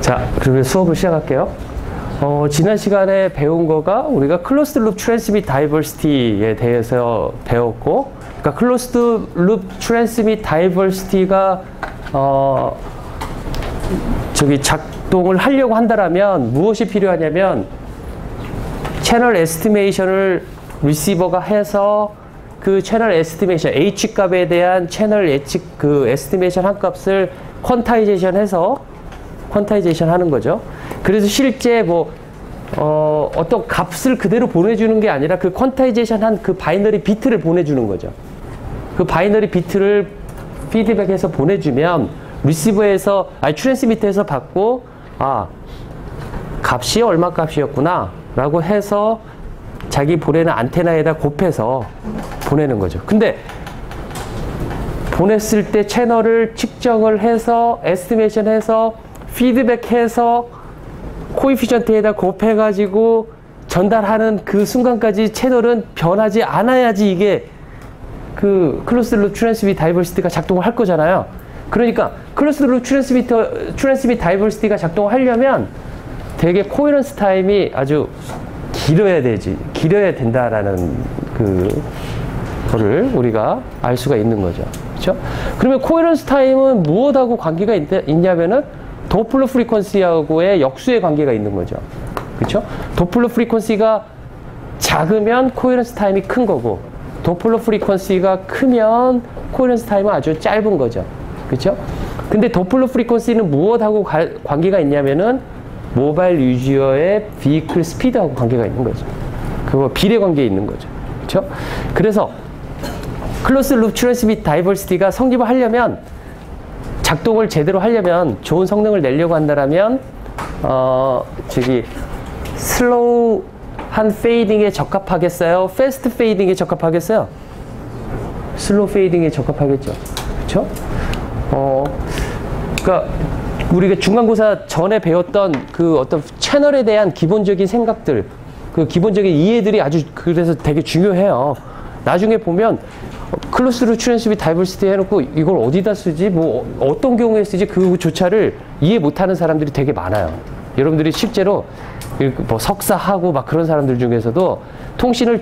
자, 그러면 수업을 시작할게요. 지난 시간에 배운 거가 우리가 클로스드 룹 트랜스밋 다이버시티에 대해서 배웠고, 그러니까 클로스드 룹 트랜스밋 다이버시티가 작동을 하려고 한다라면 무엇이 필요하냐면 채널 에스티메이션을 리시버가 해서 그 채널 에스티메이션 H 값에 대한 채널 에스티메이션 한 값을 퀀타이제이션 해서 퀀타이제이션 하는 거죠. 그래서 실제 어떤 값을 그대로 보내주는 게 아니라 그 퀀타이제이션 한 그 바이너리 비트를 보내주는 거죠. 그 바이너리 비트를 피드백해서 보내주면 리시버에서 트랜스미터에서 받고 값이 얼마 값이었구나 라고 해서 자기 보내는 안테나에다 곱해서 보내는 거죠. 근데 보냈을 때 채널을 측정을 해서 에스티메이션 해서 피드백해서 코에피션트에다 곱해가지고 전달하는 그 순간까지 채널은 변하지 않아야지 이게 그 클로스드 룹 트랜스밋 다이버시티가 작동을 할 거잖아요. 그러니까 클로스드 룹 트랜스밋 다이버시티가 작동을 하려면 되게 코헤런스 타임이 아주 길어야 된다라는 거를 우리가 알 수가 있는 거죠. 그렇죠? 그러면 코헤런스 타임은 무엇하고 관계가 있냐면은 도플러 프리퀀시하고의 역수의 관계가 있는 거죠. 그렇죠? 도플러 프리퀀시가 작으면 코헤런스 타임이 큰 거고, 도플러 프리퀀시가 크면 코헤런스 타임은 아주 짧은 거죠. 그렇죠? 근데 도플러 프리퀀시는 무엇하고 관계가 있냐면은 모바일 유저의 비클 스피드하고 관계가 있는 거죠. 그거 비례 관계에 있는 거죠. 그렇죠? 그래서 클로스 룹 트랜스밋 다이버시티가 성립을 하려면, 작동을 제대로 하려면, 좋은 성능을 내려고 한다면 슬로우한 페이딩에 적합하겠어요? 패스트 페이딩에 적합하겠어요? 슬로우 페이딩에 적합하겠죠. 그렇죠? 그러니까 우리가 중간고사 전에 배웠던 그 어떤 채널에 대한 기본적인 생각들, 그 기본적인 이해들이 아주 그래서 되게 중요해요. 나중에 보면 클로스 룹 트랜스밋 다이버시티 해놓고 이걸 어디다 쓰지? 어떤 경우에 쓰지? 그조차를 이해 못하는 사람들이 되게 많아요. 여러분들이 실제로 석사하고 막 그런 사람들 중에서도 통신을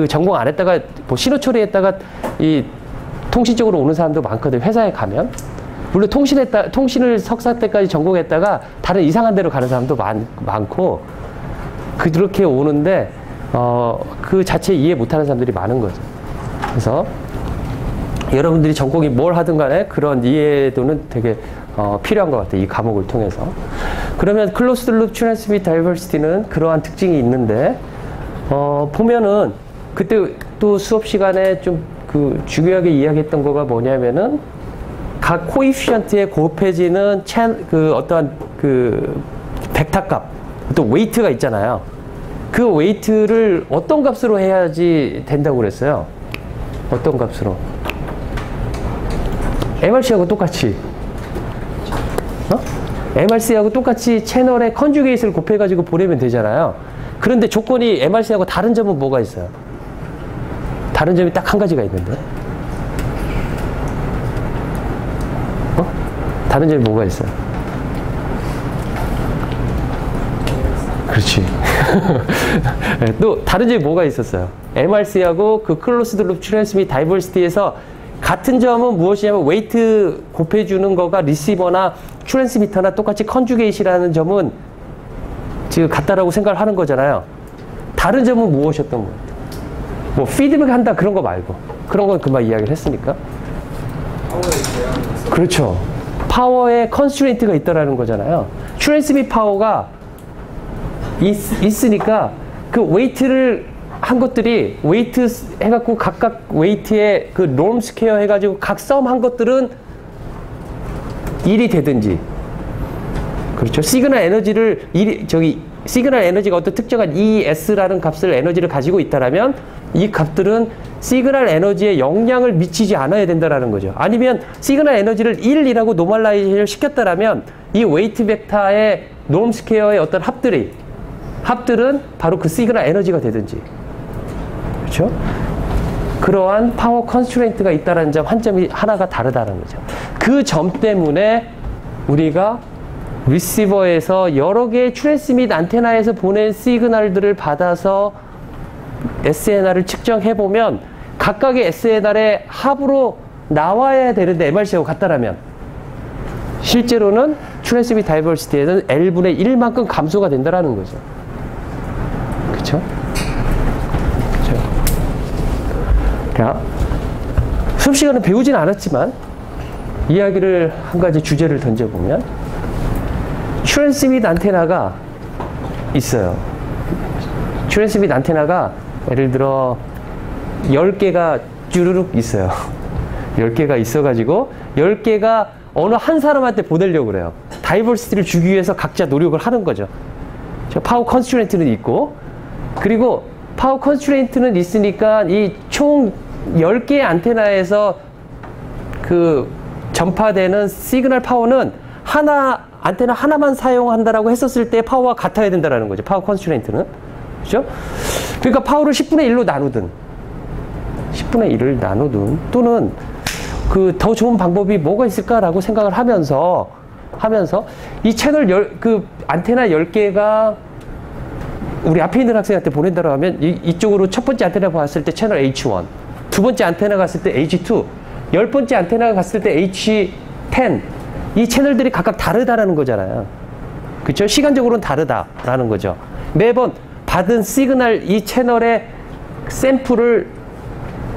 전공 안 했다가 신호 처리했다가 이 통신 쪽으로 오는 사람도 많거든요. 회사에 가면. 물론 통신을 석사 때까지 전공했다가 다른 이상한 데로 가는 사람도 많고, 그렇게 오는데 그 자체 이해 못하는 사람들이 많은 거죠. 그래서 여러분들이 전공이 뭘 하든 간에 그런 이해도는 되게 필요한 것 같아요. 이 과목을 통해서. 그러면 클로스드 룹 트랜스밋 다이버시티는 그러한 특징이 있는데, 보면은 그때 또 수업 시간에 좀 중요하게 이야기했던 거가 뭐냐면은 각 코에피션트에 곱해지는 어떠한 벡터 값, 또 웨이트가 있잖아요. 그 웨이트를 어떤 값으로 해야지 된다고 그랬어요? 어떤 값으로? MRC하고 똑같이. MRC하고 똑같이 채널에 컨주게이트를 곱해가지고 보내면 되잖아요. 그런데 조건이 MRC하고 다른 점은 뭐가 있어요? 다른 점이 딱 한 가지가 있는데. 다른 점이 뭐가 있어요? 그렇지. 또 다른 점이 뭐가 있었어요? MRC하고 그 클로스드 룹 트랜스밋 다이버시티에서 같은 점은 무엇이냐면 웨이트 곱해주는 거가 리시버나 트랜스미터나 똑같이 컨주게이트라는 점은 지금 같다라고 생각을 하는 거잖아요. 다른 점은 무엇이었던 거예요? 피드백 한다 그런 거 말고. 그런 건 금방 이야기를 했으니까. 그렇죠. 파워에 컨스트레인트가 있다라는 거잖아요. 트랜스밋 파워가 있으니까 그 웨이트를 한 것들이 웨이트 해갖고 각각 웨이트에 그 롬 스퀘어 해가지고 각 썸 한 것들은 1이 되든지, 그렇죠. 시그널 에너지가 어떤 특정한 ES라는 값을 에너지를 가지고 있다라면 이 값들은 시그널 에너지에 영향을 미치지 않아야 된다라는 거죠. 아니면 시그널 에너지를 1이라고 노멀라이제이션을 시켰다라면 이 웨이트 벡터의 롬 스퀘어의 어떤 합들은 바로 그 시그널 에너지가 되든지, 그렇죠? 그러한 파워 컨스트레인트가 있다는 점, 한 점이 하나가 다르다는 거죠. 그 점 때문에 우리가 리시버에서 여러 개의 트랜스밋 안테나에서 보낸 시그널들을 받아서 SNR을 측정해보면 각각의 SNR의 합으로 나와야 되는데 MRC하고 같다라면 실제로는 트랜스밋 다이버시티에는 L분의 1만큼 감소가 된다라는 거죠. 그쵸? 그쵸? 자, 수업 시간은 배우진 않았지만 이야기를 한 가지 주제를 던져보면 트랜스밋 안테나가 있어요. 트랜스밋 안테나가 예를 들어 10개가 쭈르륵 있어요. 10개가 있어가지고 10개가 어느 한 사람한테 보내려고 그래요. 다이버시티를 주기 위해서 각자 노력을 하는 거죠. 파워 컨스트레인트는 있고, 그리고 파워 컨스트레인트는 있으니까 이 총 10개의 안테나에서 그 전파되는 시그널 파워는 안테나 하나만 사용한다라고 했었을 때 파워가 같아야 된다라는 거죠. 파워 컨스트레인트는. 그죠? 그러니까 파워를 10분의 1로 나누든, 10분의 1을 나누든, 또는 그 더 좋은 방법이 뭐가 있을까라고 생각을 하면서 이 채널 그 안테나 10개가 우리 앞에 있는 학생한테 보낸다고 하면 이쪽으로 첫 번째 안테나 봤을 때 채널 H1, 두 번째 안테나 갔을 때 H2, 10번째 안테나가 갔을 때 H10, 이 채널들이 각각 다르다라는 거잖아요. 그렇죠? 시간적으로는 다르다라는 거죠. 매번 받은 시그널 이 채널의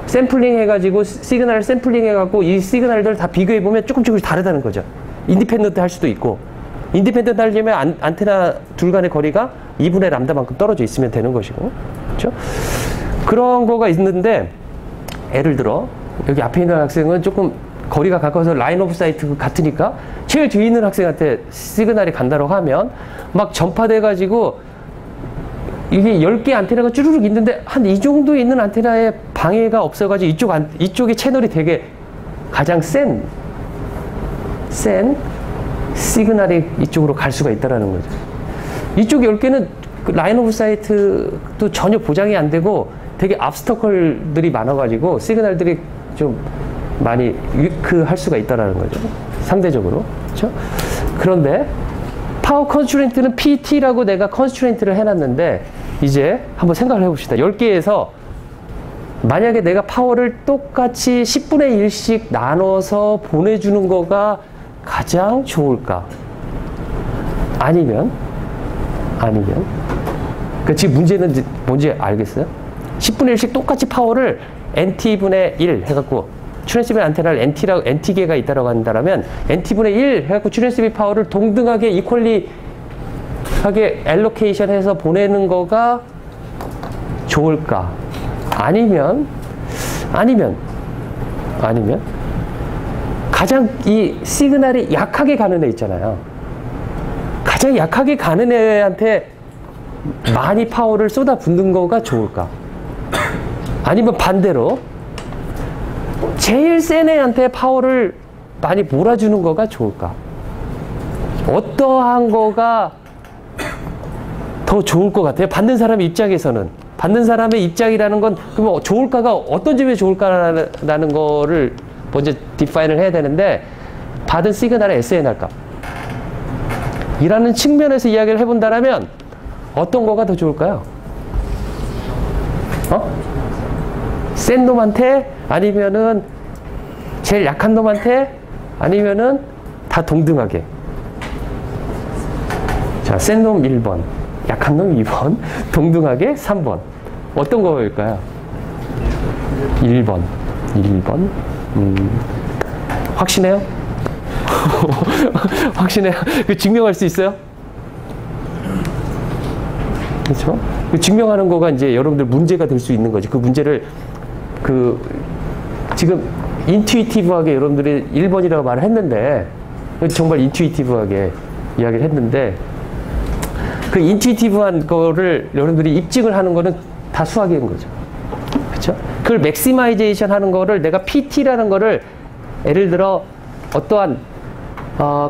샘플링 해가지고 시그널을 샘플링 해갖고 이 시그널들 다 비교해보면 조금씩 다르다는 거죠. 인디펜던트 할 수도 있고, 인디펜던트 하려면 안테나 둘 간의 거리가 2분의 람다만큼 떨어져 있으면 되는 것이고, 그렇죠? 그런 거가 있는데, 예를 들어 여기 앞에 있는 학생은 조금 거리가 가까워서 라인 오브 사이트 같으니까 제일 뒤에 있는 학생한테 시그널이 간다고 하면 막 전파돼가지고 이게 10개 안테나가 쭈르륵 있는데 한 이 정도 있는 안테나에 방해가 없어가지고 이쪽의 채널이 되게 가장 센 시그널이 이쪽으로 갈 수가 있다라는 거죠. 이쪽 10개는 그 라인 오브 사이트도 전혀 보장이 안 되고 되게 압스터클들이 많아가지고 시그널들이 좀 많이 위크할 수가 있다라는 거죠. 상대적으로. 그렇죠? 그런데 파워 컨스트레인트는 PT라고 내가 컨스트레인트를 해놨는데 이제 한번 생각을 해봅시다. 10개에서 만약에 내가 파워를 똑같이 10분의 1씩 나눠서 보내주는 거가 가장 좋을까? 아니면 그러니까 지금 문제는 뭔지 알겠어요? 10분의 1씩 똑같이 파워를 NT분의 1 해갖고 트랜스밋 안테나를 NT개가 있다고 한다면 NT분의 1 해갖고 트랜스밋 파워를 동등하게 이퀄리하게 알로케이션 해서 보내는 거가 좋을까? 아니면 가장 이 시그널이 약하게 가는 애 있잖아요. 가장 약하게 가는 애한테 많이 파워를 쏟아붓는 거가 좋을까? 아니면 반대로 제일 센 애한테 파워를 많이 몰아주는 거가 좋을까? 어떠한 거가 더 좋을 것 같아요? 받는 사람의 입장에서는. 받는 사람의 입장이라는 건 그러면 좋을까가 어떤 점이 좋을까라는 거를 먼저 디파인을 해야 되는데, 받은 시그널의 SNR 값 이라는 측면에서 이야기를 해본다면 어떤 거가 더 좋을까요? 센 놈한테? 아니면은 제일 약한 놈한테? 아니면은 다 동등하게? 자, 센 놈 1번, 약한 놈 2번, 동등하게 3번. 어떤 거일까요? 1번. 확신해요? 확신해요? 그 증명할 수 있어요? 그렇죠? 그 증명하는 거가 이제 여러분들 문제가 될 수 있는 거지. 그 문제를 지금 인투이티브하게 여러분들이 1번이라고 말을 했는데, 정말 인투이티브하게 이야기를 했는데, 그 인투이티브한 거를 여러분들이 입증을 하는 거는 다 수학인 거죠. 그렇죠? 그걸 맥시마이제이션 하는 거를 내가 PT라는 거를 예를 들어 어떠한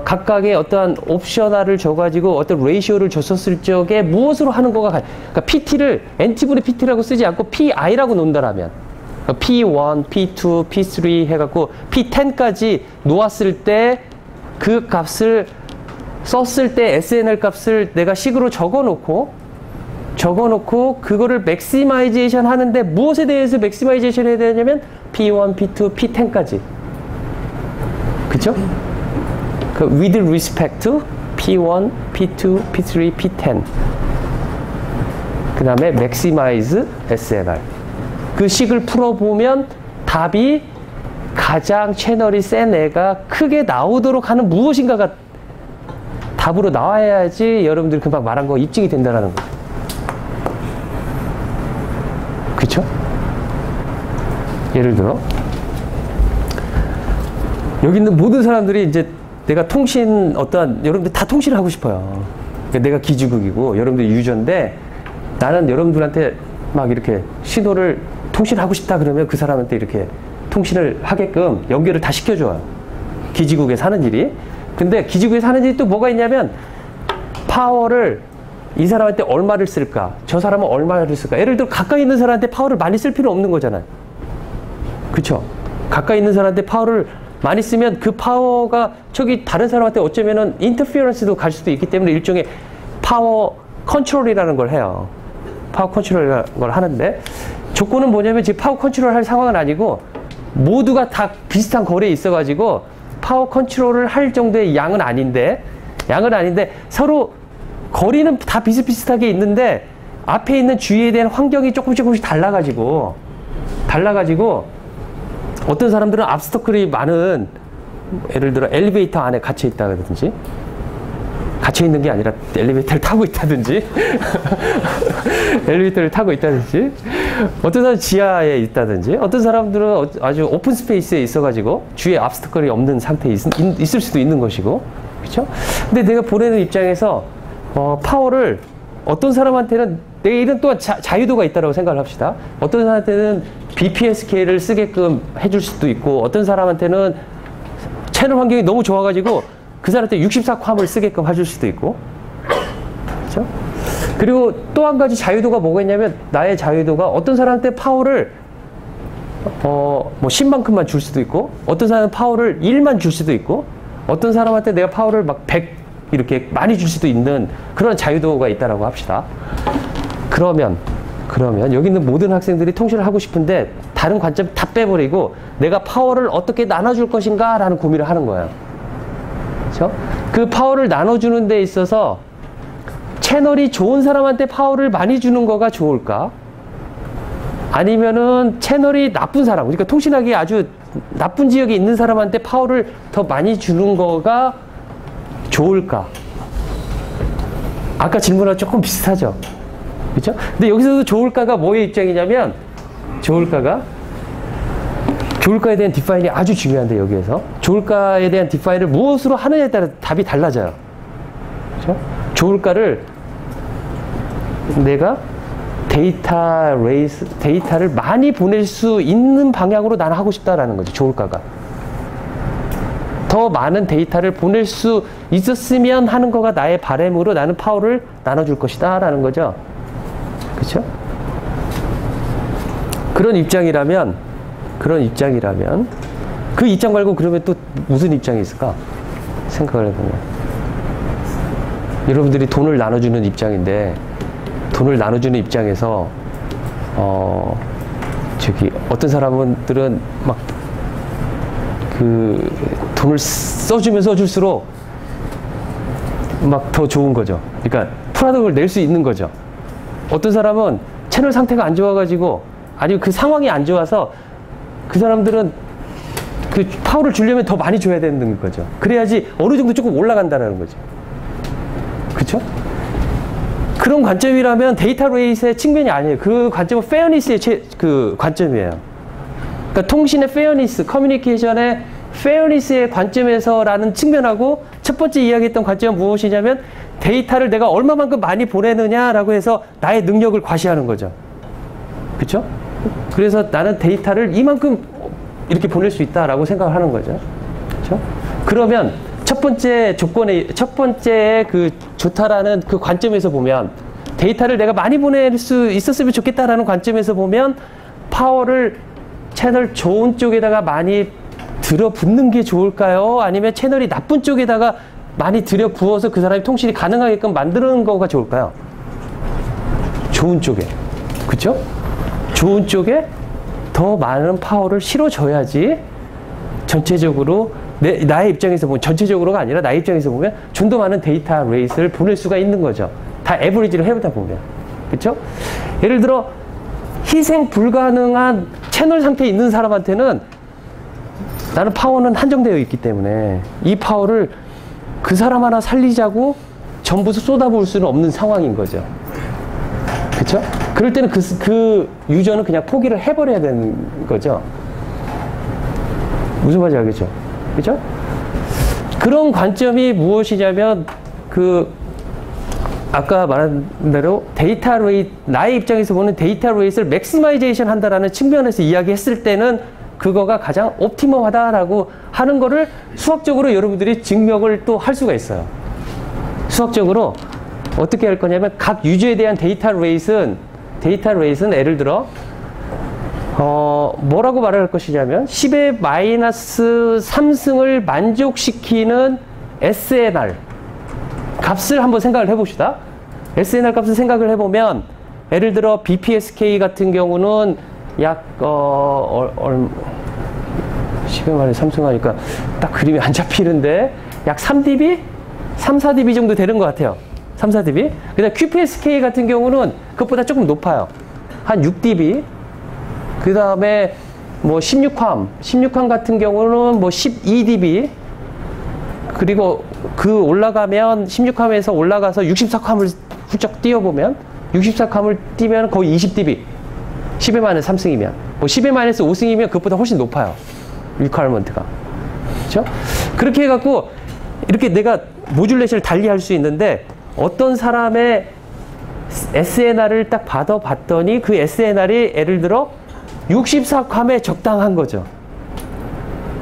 각각의 어떠한 옵셔널을 줘가지고 어떤 레이시오를 줬었을 적에 무엇으로 하는 거가 그러니까 PT를 NT분의 PT라고 쓰지 않고 PI라고 놓는다라면 P1, P2, P3 해갖고 P10까지 놓았을 때 그 값을 썼을 때 SNL 값을 내가 식으로 적어놓고 그거를 맥시마이제이션 하는데 무엇에 대해서 맥시마이제이션 해야 되냐면 P1, P2, P10까지. 그죠? 그 with respect to P1, P2, P3, P10. 그 다음에 maximize SNR. 그 식을 풀어보면 답이 가장 채널이 센 애가 크게 나오도록 하는 무엇인가가 답으로 나와야지 여러분들이 금방 말한 거 입증이 된다는 거. 그쵸? 예를 들어 여기 있는 모든 사람들이 이제 내가 통신 여러분들 다 통신을 하고 싶어요. 그러니까 내가 기지국이고 여러분들 유저인데 나는 여러분들한테 막 이렇게 신호를 통신하고 싶다 그러면 그 사람한테 이렇게 통신을 하게끔 연결을 다 시켜줘요. 기지국에 사는 일이. 근데 기지국에 사는 일이 또 뭐가 있냐면 파워를 이 사람한테 얼마를 쓸까? 저 사람은 얼마를 쓸까? 예를 들어 가까이 있는 사람한테 파워를 많이 쓸 필요 없는 거잖아요. 그쵸? 가까이 있는 사람한테 파워를 많이 쓰면 그 파워가 저기 다른 사람한테 어쩌면은 인터피어런스도 갈 수도 있기 때문에 일종의 파워 컨트롤이라는 걸 해요. 파워 컨트롤이라는 걸 하는데 조건은 뭐냐면 지금 파워 컨트롤 할 상황은 아니고 모두가 다 비슷한 거리에 있어가지고 파워 컨트롤을 할 정도의 양은 아닌데 서로 거리는 다 비슷비슷하게 있는데 앞에 있는 주위에 대한 환경이 조금씩 달라가지고 어떤 사람들은 압스터클이 많은 예를 들어 엘리베이터 안에 갇혀 있다든지 갇혀 있는 게 아니라 엘리베이터를 타고 있다든지 엘리베이터를 타고 있다든지 어떤 사람은 지하에 있다든지 어떤 사람들은 아주 오픈 스페이스에 있어가지고 주위에 압스터클이 없는 상태에 있을 수도 있는 것이고 그렇죠? 근데 내가 보내는 입장에서 파워를 어떤 사람한테는 내 일은 또한 자유도가 있다고 생각을 합시다. 어떤 사람한테는 BPSK를 쓰게끔 해줄 수도 있고 어떤 사람한테는 채널 환경이 너무 좋아가지고 그 사람한테 64컴을 쓰게끔 해줄 수도 있고 그렇죠? 그리고 또 한 가지 자유도가 뭐가 있냐면 나의 자유도가 어떤 사람한테 파워를 뭐 10만큼만 줄 수도 있고 어떤 사람은 파워를 1만 줄 수도 있고 어떤 사람한테 내가 파워를 막 100 이렇게 많이 줄 수도 있는 그런 자유도가 있다라고 합시다. 그러면 여기 있는 모든 학생들이 통신을 하고 싶은데 다른 관점 다 빼버리고 내가 파워를 어떻게 나눠줄 것인가 라는 고민을 하는 거예요. 그렇죠? 그 파워를 나눠주는 데 있어서 채널이 좋은 사람한테 파워를 많이 주는 거가 좋을까? 아니면은 채널이 나쁜 사람, 그러니까 통신하기 아주 나쁜 지역에 있는 사람한테 파워를 더 많이 주는 거가 좋을까? 아까 질문하고 조금 비슷하죠? 그렇죠? 근데 여기서도 좋을까가 뭐의 입장이냐면 좋을까에 대한 디파인이 아주 중요한데 여기에서 좋을까에 대한 디파인을 무엇으로 하느냐에 따라 답이 달라져요. 그렇죠? 좋을까를 내가 데이터를 많이 보낼 수 있는 방향으로 나는 하고 싶다라는 거죠. 좋을까가. 더 많은 데이터를 보낼 수 있었으면 하는 거가 나의 바람으로 나는 파워를 나눠줄 것이다 라는 거죠. 그렇죠? 그런 입장이라면 그 입장 말고 그러면 또 무슨 입장이 있을까? 생각을 해보면 여러분들이 돈을 나눠주는 입장인데 돈을 나눠주는 입장에서 어떤 사람들은 막 그 돈을 써주면 써줄수록 막 더 좋은 거죠. 그러니까 프로덕트를 낼 수 있는 거죠. 어떤 사람은 채널 상태가 안 좋아가지고 아니면 그 상황이 안 좋아서 그 사람들은 그 파워를 주려면 더 많이 줘야 되는 거죠. 그래야지 어느 정도 조금 올라간다는 거죠. 그렇죠? 그런 관점이라면 데이터 레이스의 측면이 아니에요. 그 관점은 페어니스의 그 관점이에요. 그러니까 통신의 페어니스, 커뮤니케이션의 페어니스의 관점에서라는 측면하고 첫 번째 이야기했던 관점은 무엇이냐면 데이터를 내가 얼마만큼 많이 보내느냐라고 해서 나의 능력을 과시하는 거죠. 그렇죠? 그래서 나는 데이터를 이만큼 이렇게 보낼 수 있다라고 생각을 하는 거죠. 그렇죠? 그러면 첫 번째 그 좋다라는 그 관점에서 보면 데이터를 내가 많이 보낼 수 있었으면 좋겠다라는 관점에서 보면 파워를 채널 좋은 쪽에다가 많이 들어붙는 게 좋을까요? 아니면 채널이 나쁜 쪽에다가 많이 들여 부어서 그 사람이 통신이 가능하게끔 만드는 거가 좋을까요? 좋은 쪽에. 그쵸? 좋은 쪽에 더 많은 파워를 실어줘야지 전체적으로 나의 입장에서 보면 전체적으로가 아니라 나의 입장에서 보면 좀 더 많은 데이터 레이스를 보낼 수가 있는 거죠. 다 에버리지를 해보다 보면. 그쵸? 예를 들어 희생 불가능한 채널 상태에 있는 사람한테는 나는 파워는 한정되어 있기 때문에 이 파워를 그 사람 하나 살리자고 전부 쏟아부을 수는 없는 상황인 거죠. 그쵸? 그럴 때는 그 유저는 그냥 포기를 해버려야 되는 거죠. 무슨 말인지 알겠죠? 그죠? 그런 관점이 무엇이냐면, 아까 말한 대로 데이터 레이트, 나의 입장에서 보는 데이터 레이트를 맥시마이제이션 한다라는 측면에서 이야기했을 때는 그거가 가장 옵티멈하다라고 하는 거를 수학적으로 여러분들이 증명을 또 할 수가 있어요. 수학적으로 어떻게 할 거냐면 각 유저에 대한 데이터 레이트는 예를 들어 뭐라고 말을 할 것이냐면 10의 마이너스 3승을 만족시키는 SNR 값을 한번 생각을 해봅시다. SNR 값을 생각을 해보면 예를 들어 BPSK 같은 경우는 약 10의 마이너스 3승 하니까 딱 그림이 안 잡히는데 약 3dB? 3, 4dB 정도 되는 것 같아요. 3, 4dB. 그 다음 QPSK 같은 경우는 그것보다 조금 높아요. 한 6dB. 그 다음에 뭐 16함 같은 경우는 뭐 12dB. 그리고 그 올라가면 16함에서 올라가서 64함을 훌쩍 뛰어보면 64함을 뛰면 거의 20dB. 10의 마이너스 3승이면. 뭐 10의 마이너스 5승이면 그것보다 훨씬 높아요. 리퀘어먼트가. 그렇죠? 그렇게 해갖고 이렇게 내가 모듈레이션을 달리할 수 있는데 어떤 사람의 SNR을 딱 받아봤더니 그 SNR이 예를 들어 64캄에 적당한 거죠.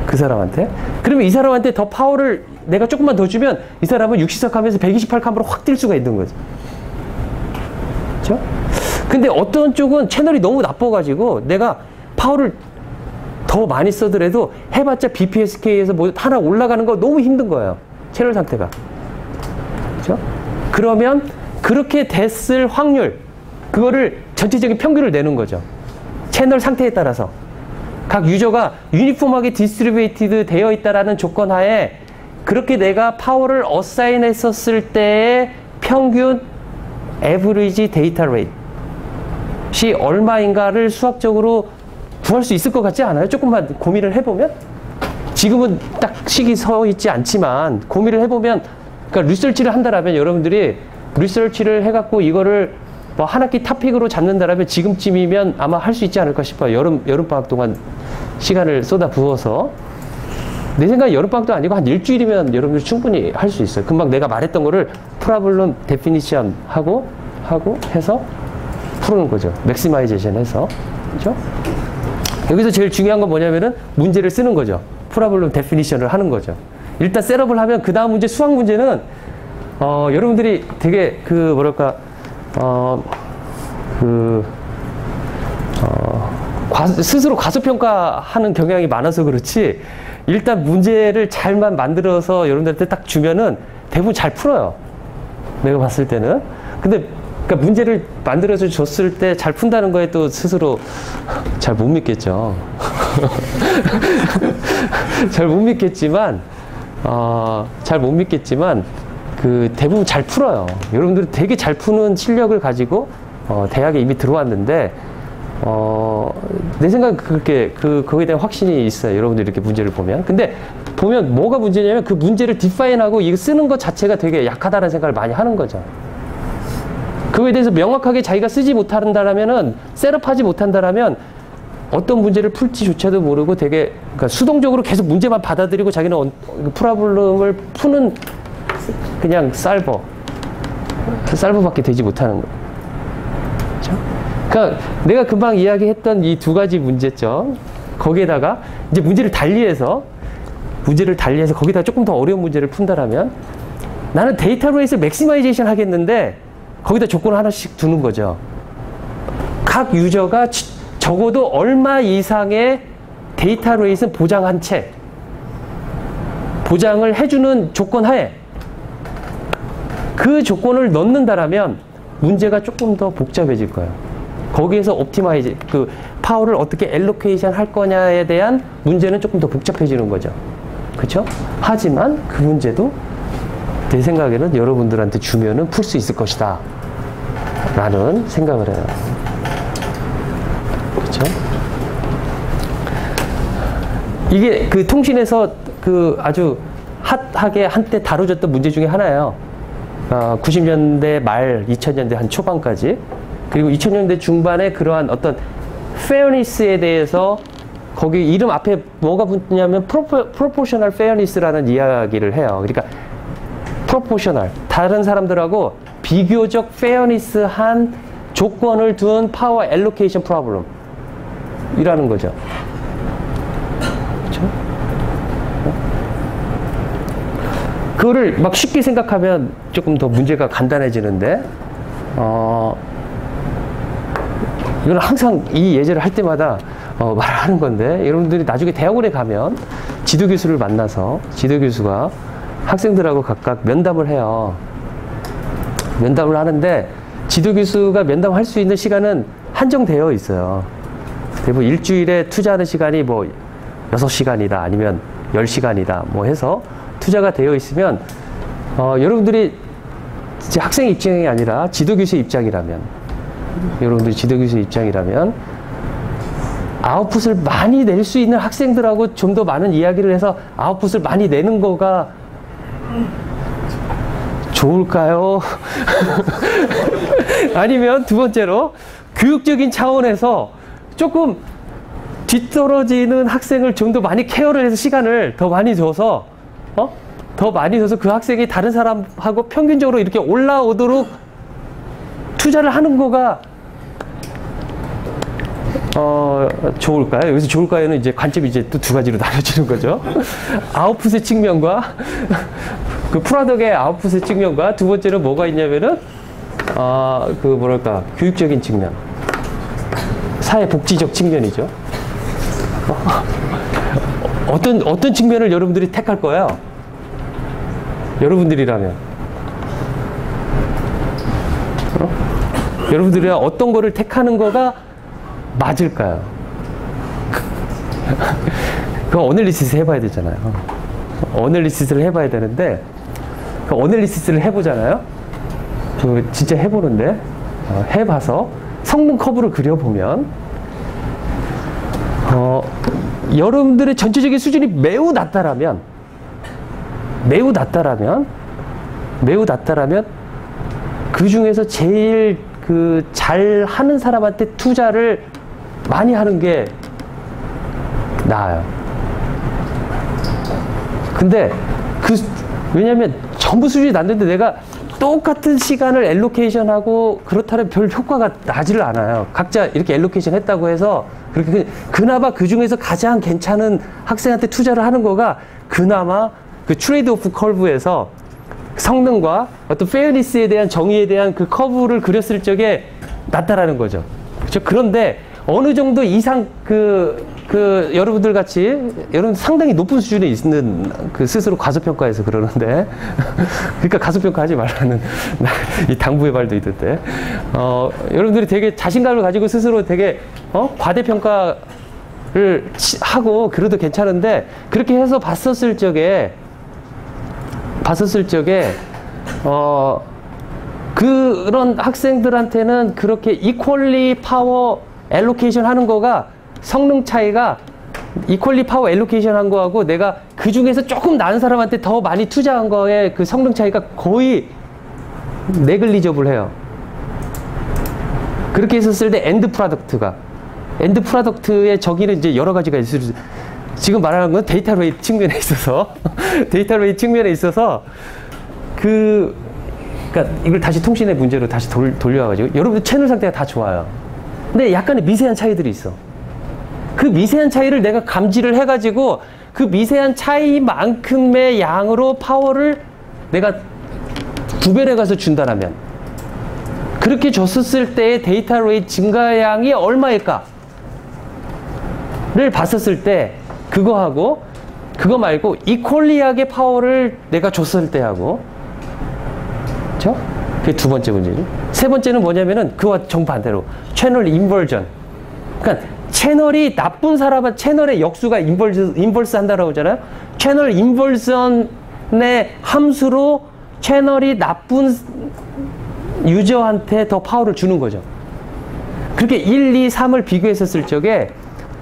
그 사람한테. 그러면 이 사람한테 더 파워를 내가 조금만 더 주면 이 사람은 64캄에서 128캄으로 확 뛸 수가 있는 거죠. 그렇죠? 근데 어떤 쪽은 채널이 너무 나빠가지고 내가 파워를 더 많이 쓰더라도 해봤자 BPSK에서 뭐 하나 올라가는 거 너무 힘든 거예요. 채널 상태가. 그렇죠? 그러면 그렇게 됐을 확률, 그거를 전체적인 평균을 내는 거죠. 채널 상태에 따라서. 각 유저가 유니폼하게 디스트리뷰티드 되어 있다라는 조건 하에 그렇게 내가 파워를 어사인 했었을 때의 평균 에버리지 데이터 레이트이 얼마인가를 수학적으로 구할 수 있을 것 같지 않아요? 조금만 고민을 해보면? 지금은 딱 식이 서 있지 않지만 고민을 해보면, 그러니까 리서치를 한다라면 여러분들이 리서치를 해갖고 이거를 뭐 한 학기 탑픽으로 잡는다라면 지금쯤이면 아마 할 수 있지 않을까 싶어요. 여름방학 동안 시간을 쏟아 부어서. 내 생각에 여름방학도 아니고 한 일주일이면 여러분들 충분히 할 수 있어요. 금방 내가 말했던 거를 프로블럼 데피니션 하고 해서 푸는 거죠. 맥시마이제이션 해서. 그죠? 여기서 제일 중요한 건 뭐냐면은 문제를 쓰는 거죠. 프로블럼 데피니션을 하는 거죠. 일단 셋업을 하면 그 다음 문제, 수학 문제는 여러분들이 되게 스스로 과소평가하는 경향이 많아서 그렇지, 일단 문제를 잘만 만들어서 여러분들한테 딱 주면은 대부분 잘 풀어요. 내가 봤을 때는. 근데 그러니까 문제를 만들어서 줬을 때 잘 푼다는 거에 또 스스로 잘 못 믿겠죠. 잘 못 믿겠지만, 그 대부분 잘 풀어요. 여러분들이 되게 잘 푸는 실력을 가지고 대학에 이미 들어왔는데, 내 생각엔 그렇게 거기에 대한 확신이 있어요. 여러분들이 이렇게 문제를 보면. 근데 보면 뭐가 문제냐면 그 문제를 디파인하고 이거 쓰는 것 자체가 되게 약하다는 생각을 많이 하는 거죠. 그거에 대해서 명확하게 자기가 쓰지 못한다라면은, 셋업하지 못한다라면 어떤 문제를 풀지조차도 모르고 되게, 그러니까 수동적으로 계속 문제만 받아들이고 자기는 프로블럼을 푸는 그냥 살버밖에 되지 못하는 거예요. 그렇죠? 그러니까 내가 금방 이야기했던 이 두 가지 문제점, 거기에다가 이제 문제를 달리해서 거기다 조금 더 어려운 문제를 푼다라면 나는 데이터베이스 맥시마이제이션 하겠는데 거기다 조건을 하나씩 두는 거죠. 각 유저가 적어도 얼마 이상의 데이터 레이스는 보장한 채, 보장을 해주는 조건 하에 그 조건을 넣는다라면 문제가 조금 더 복잡해질 거예요. 거기에서 옵티마이즈, 그 파워를 어떻게 엘로케이션 할 거냐에 대한 문제는 조금 더 복잡해지는 거죠. 그렇죠? 하지만 그 문제도 내 생각에는 여러분들한테 주면은 풀 수 있을 것이다 라는 생각을 해요. 그렇죠? 이게 그 통신에서 그 아주 핫하게 한때 다뤄졌던 문제 중에 하나예요. 90년대 말 2000년대 한 초반까지, 그리고 2000년대 중반에 그러한 어떤 fairness에 대해서 거기 이름 앞에 뭐가 붙냐면 proportional fairness라는 이야기를 해요. 그러니까 proportional, 다른 사람들하고 비교적 fairness한 조건을 둔 power allocation problem 이라는 거죠. 그렇죠? 그거를 막 쉽게 생각하면 조금 더 문제가 간단해지는데, 이건 항상 이 예제를 할 때마다 말을 하는 건데, 여러분들이 나중에 대학원에 가면 지도교수를 만나서 지도교수가 학생들하고 각각 면담을 해요. 면담을 하는데 지도교수가 면담할 수 있는 시간은 한정되어 있어요. 대부분 일주일에 투자하는 시간이 뭐 6시간이다 아니면 10시간이다 뭐 해서 투자가 되어 있으면, 여러분들이 이제 학생 입장이 아니라 지도교수 입장이라면, 여러분들이 지도교수 입장이라면 아웃풋을 많이 낼 수 있는 학생들하고 좀 더 많은 이야기를 해서 아웃풋을 많이 내는 거가 좋을까요? 아니면 두 번째로 교육적인 차원에서 조금 뒤떨어지는 학생을 좀 더 많이 케어를 해서 시간을 더 많이 줘서 더 많이 줘서 그 학생이 다른 사람하고 평균적으로 이렇게 올라오도록 투자를 하는 거가 좋을까요? 여기서 좋을까요는 이제 관점이 이제 또 두 가지로 나눠지는 거죠. 아웃풋의 측면과 그 프로덕트의 아웃풋의 측면과, 두 번째는 뭐가 있냐면은 그 뭐랄까 교육적인 측면, 사회복지적 측면이죠. 어떤 측면을 여러분들이 택할 거예요? 여러분들이라면 여러분들이 어떤 거를 택하는 거가 맞을까요? 그 어널리시스 해봐야 되잖아요. 어널리시스를 해봐야 되는데, 그 어널리시스를 해보잖아요. 그 진짜 해보는데, 해봐서 성능 커브를 그려보면, 여러분들의 전체적인 수준이 매우 낮다라면 그 중에서 제일 그 잘 하는 사람한테 투자를 많이 하는 게 나아요. 근데 왜냐면 전부 수준이 낮는데 내가 똑같은 시간을 엘로케이션하고 그렇다면 별 효과가 나지를 않아요. 각자 이렇게 엘로케이션 했다고 해서 그렇게 그나마 그 중에서 가장 괜찮은 학생한테 투자를 하는 거가 그나마 그 트레이드 오프 커브에서 성능과 어떤 페어니스에 대한 정의에 대한 그 커브를 그렸을 적에 낮다라는 거죠. 그렇죠? 그런데 어느 정도 이상 여러분들 같이, 여러분 상당히 높은 수준에 있는 그 스스로 과소평가해서 그러는데, 그러니까 과소평가하지 말라는 이 당부의 말도 있던데, 여러분들이 되게 자신감을 가지고 스스로 되게, 과대평가를 하고 그래도 괜찮은데, 그렇게 해서 봤었을 적에, 그런 학생들한테는 그렇게 이퀄리 파워 엘로케이션 하는 거가 성능 차이가 이퀄리 파워 엘로케이션 한 거하고 내가 그 중에서 조금 나은 사람한테 더 많이 투자한 거에 그 성능 차이가 거의 네글리저블 해요. 그렇게 했었을 때 엔드 프로덕트의 저기는 이제 여러 가지가 있을 수, 지금 말하는 건 데이터 레이트 측면에 있어서 그러니까 이걸 다시 통신의 문제로 다시 돌려가지고 여러분들 채널 상태가 다 좋아요. 근데 약간의 미세한 차이들이 있어. 그 미세한 차이를 내가 감지를 해가지고 그 미세한 차이만큼의 양으로 파워를 내가 구별해 가서 준다라면, 그렇게 줬었을 때의 데이터 레이트 증가량이 얼마일까를 봤었을 때 그거하고 그거 말고 이퀄리하게 파워를 내가 줬을 때하고 그렇죠? 그게 두 번째 문제죠. 세 번째는 뭐냐면은 그와 정반대로 채널 인버전. 그러니까 채널이 나쁜 사람은 채널의 역수가 인버스 한다라고 하잖아요. 채널 인버전의 함수로 채널이 나쁜 유저한테 더 파워를 주는 거죠. 그렇게 1, 2, 3을 비교했었을 적에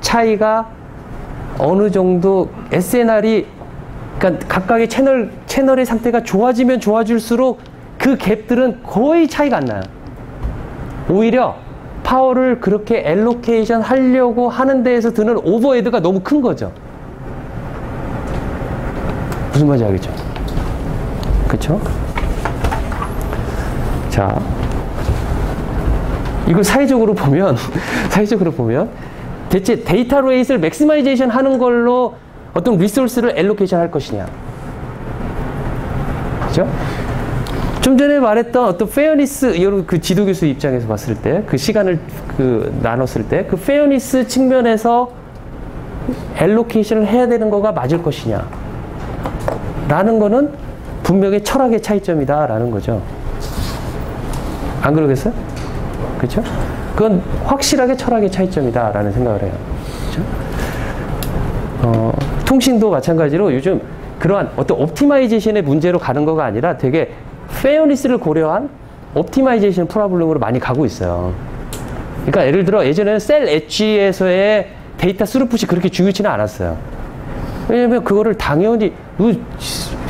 차이가 어느 정도 SNR이 그러니까 각각의 채널의 상태가 좋아지면 좋아질수록 그 갭들은 거의 차이가 안 나요. 오히려 파워를 그렇게 엘로케이션 하려고 하는 데에서 드는 오버헤드가 너무 큰 거죠. 무슨 말인지 알겠죠? 그쵸? 자, 이걸 사회적으로 보면 대체 데이터 레이스를 맥시마이제이션 하는 걸로 어떤 리소스를 엘로케이션 할 것이냐. 그죠? 좀 전에 말했던 어떤 페어니스, 여러분 그 지도 교수 입장에서 봤을 때, 그 시간을 나눴을 때, 그 페어니스 측면에서 엘로케이션을 해야 되는 거가 맞을 것이냐. 라는 거는 분명히 철학의 차이점이다라는 거죠. 안 그러겠어요? 그렇죠? 그건 확실하게 철학의 차이점이다라는 생각을 해요. 그렇죠? 통신도 마찬가지로 요즘 그러한 어떤 옵티마이제이션의 문제로 가는 거가 아니라 되게 페어니스를 고려한 옵티마이제이션 프로블럼으로 많이 가고 있어요. 그러니까 예를 들어 예전에는 셀 엣지에서의 데이터 스루풋이 그렇게 중요치는 않았어요. 왜냐면 그거를 당연히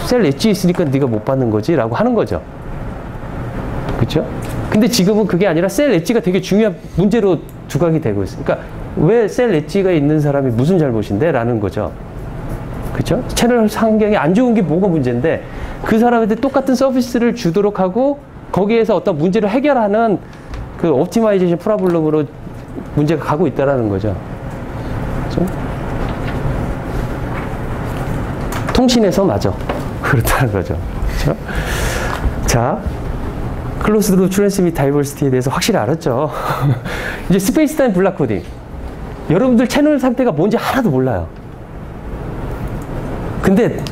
셀 엣지 있으니까 네가 못 받는 거지 라고 하는 거죠. 그렇죠? 근데 지금은 그게 아니라 셀 엣지가 되게 중요한 문제로 두각이 되고 있어요. 그러니까 왜 셀 엣지가 있는 사람이 무슨 잘못인데? 라는 거죠. 그렇죠? 채널 환경이 안 좋은 게 뭐가 문제인데 그 사람한테 똑같은 서비스를 주도록 하고 거기에서 어떤 문제를 해결하는 그 옵티마이제이션 프로블럼으로 문제가 가고 있다는 거죠. 그렇죠? 통신에서 맞아. 그렇다는 거죠. 그렇죠? 자, 클로스드 루프 트랜스밋 다이버시티에 대해서 확실히 알았죠. 이제 스페이스 타임 블락 코딩. 여러분들 채널 상태가 뭔지 하나도 몰라요. 근데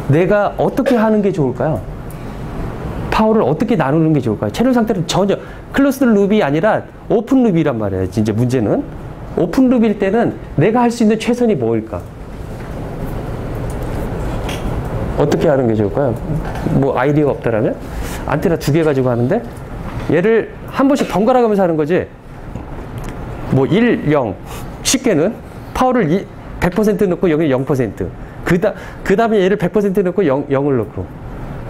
내가 어떻게 하는 게 좋을까요? 파워를 어떻게 나누는 게 좋을까요? 채널 상태를 전혀 클로스드 룹이 아니라 오픈 룹이란 말이에요. 진짜 문제는 오픈 룹일 때는 내가 할 수 있는 최선이 뭐일까? 어떻게 하는 게 좋을까요? 뭐 아이디어가 없다라면 안테나 2개 가지고 하는데 얘를 한 번씩 번갈아 가면서 하는 거지. 뭐 1, 0 쉽게는 파워를 100% 넣고 여기 0%. 그 다음에 얘를 100% 넣고 0을 넣고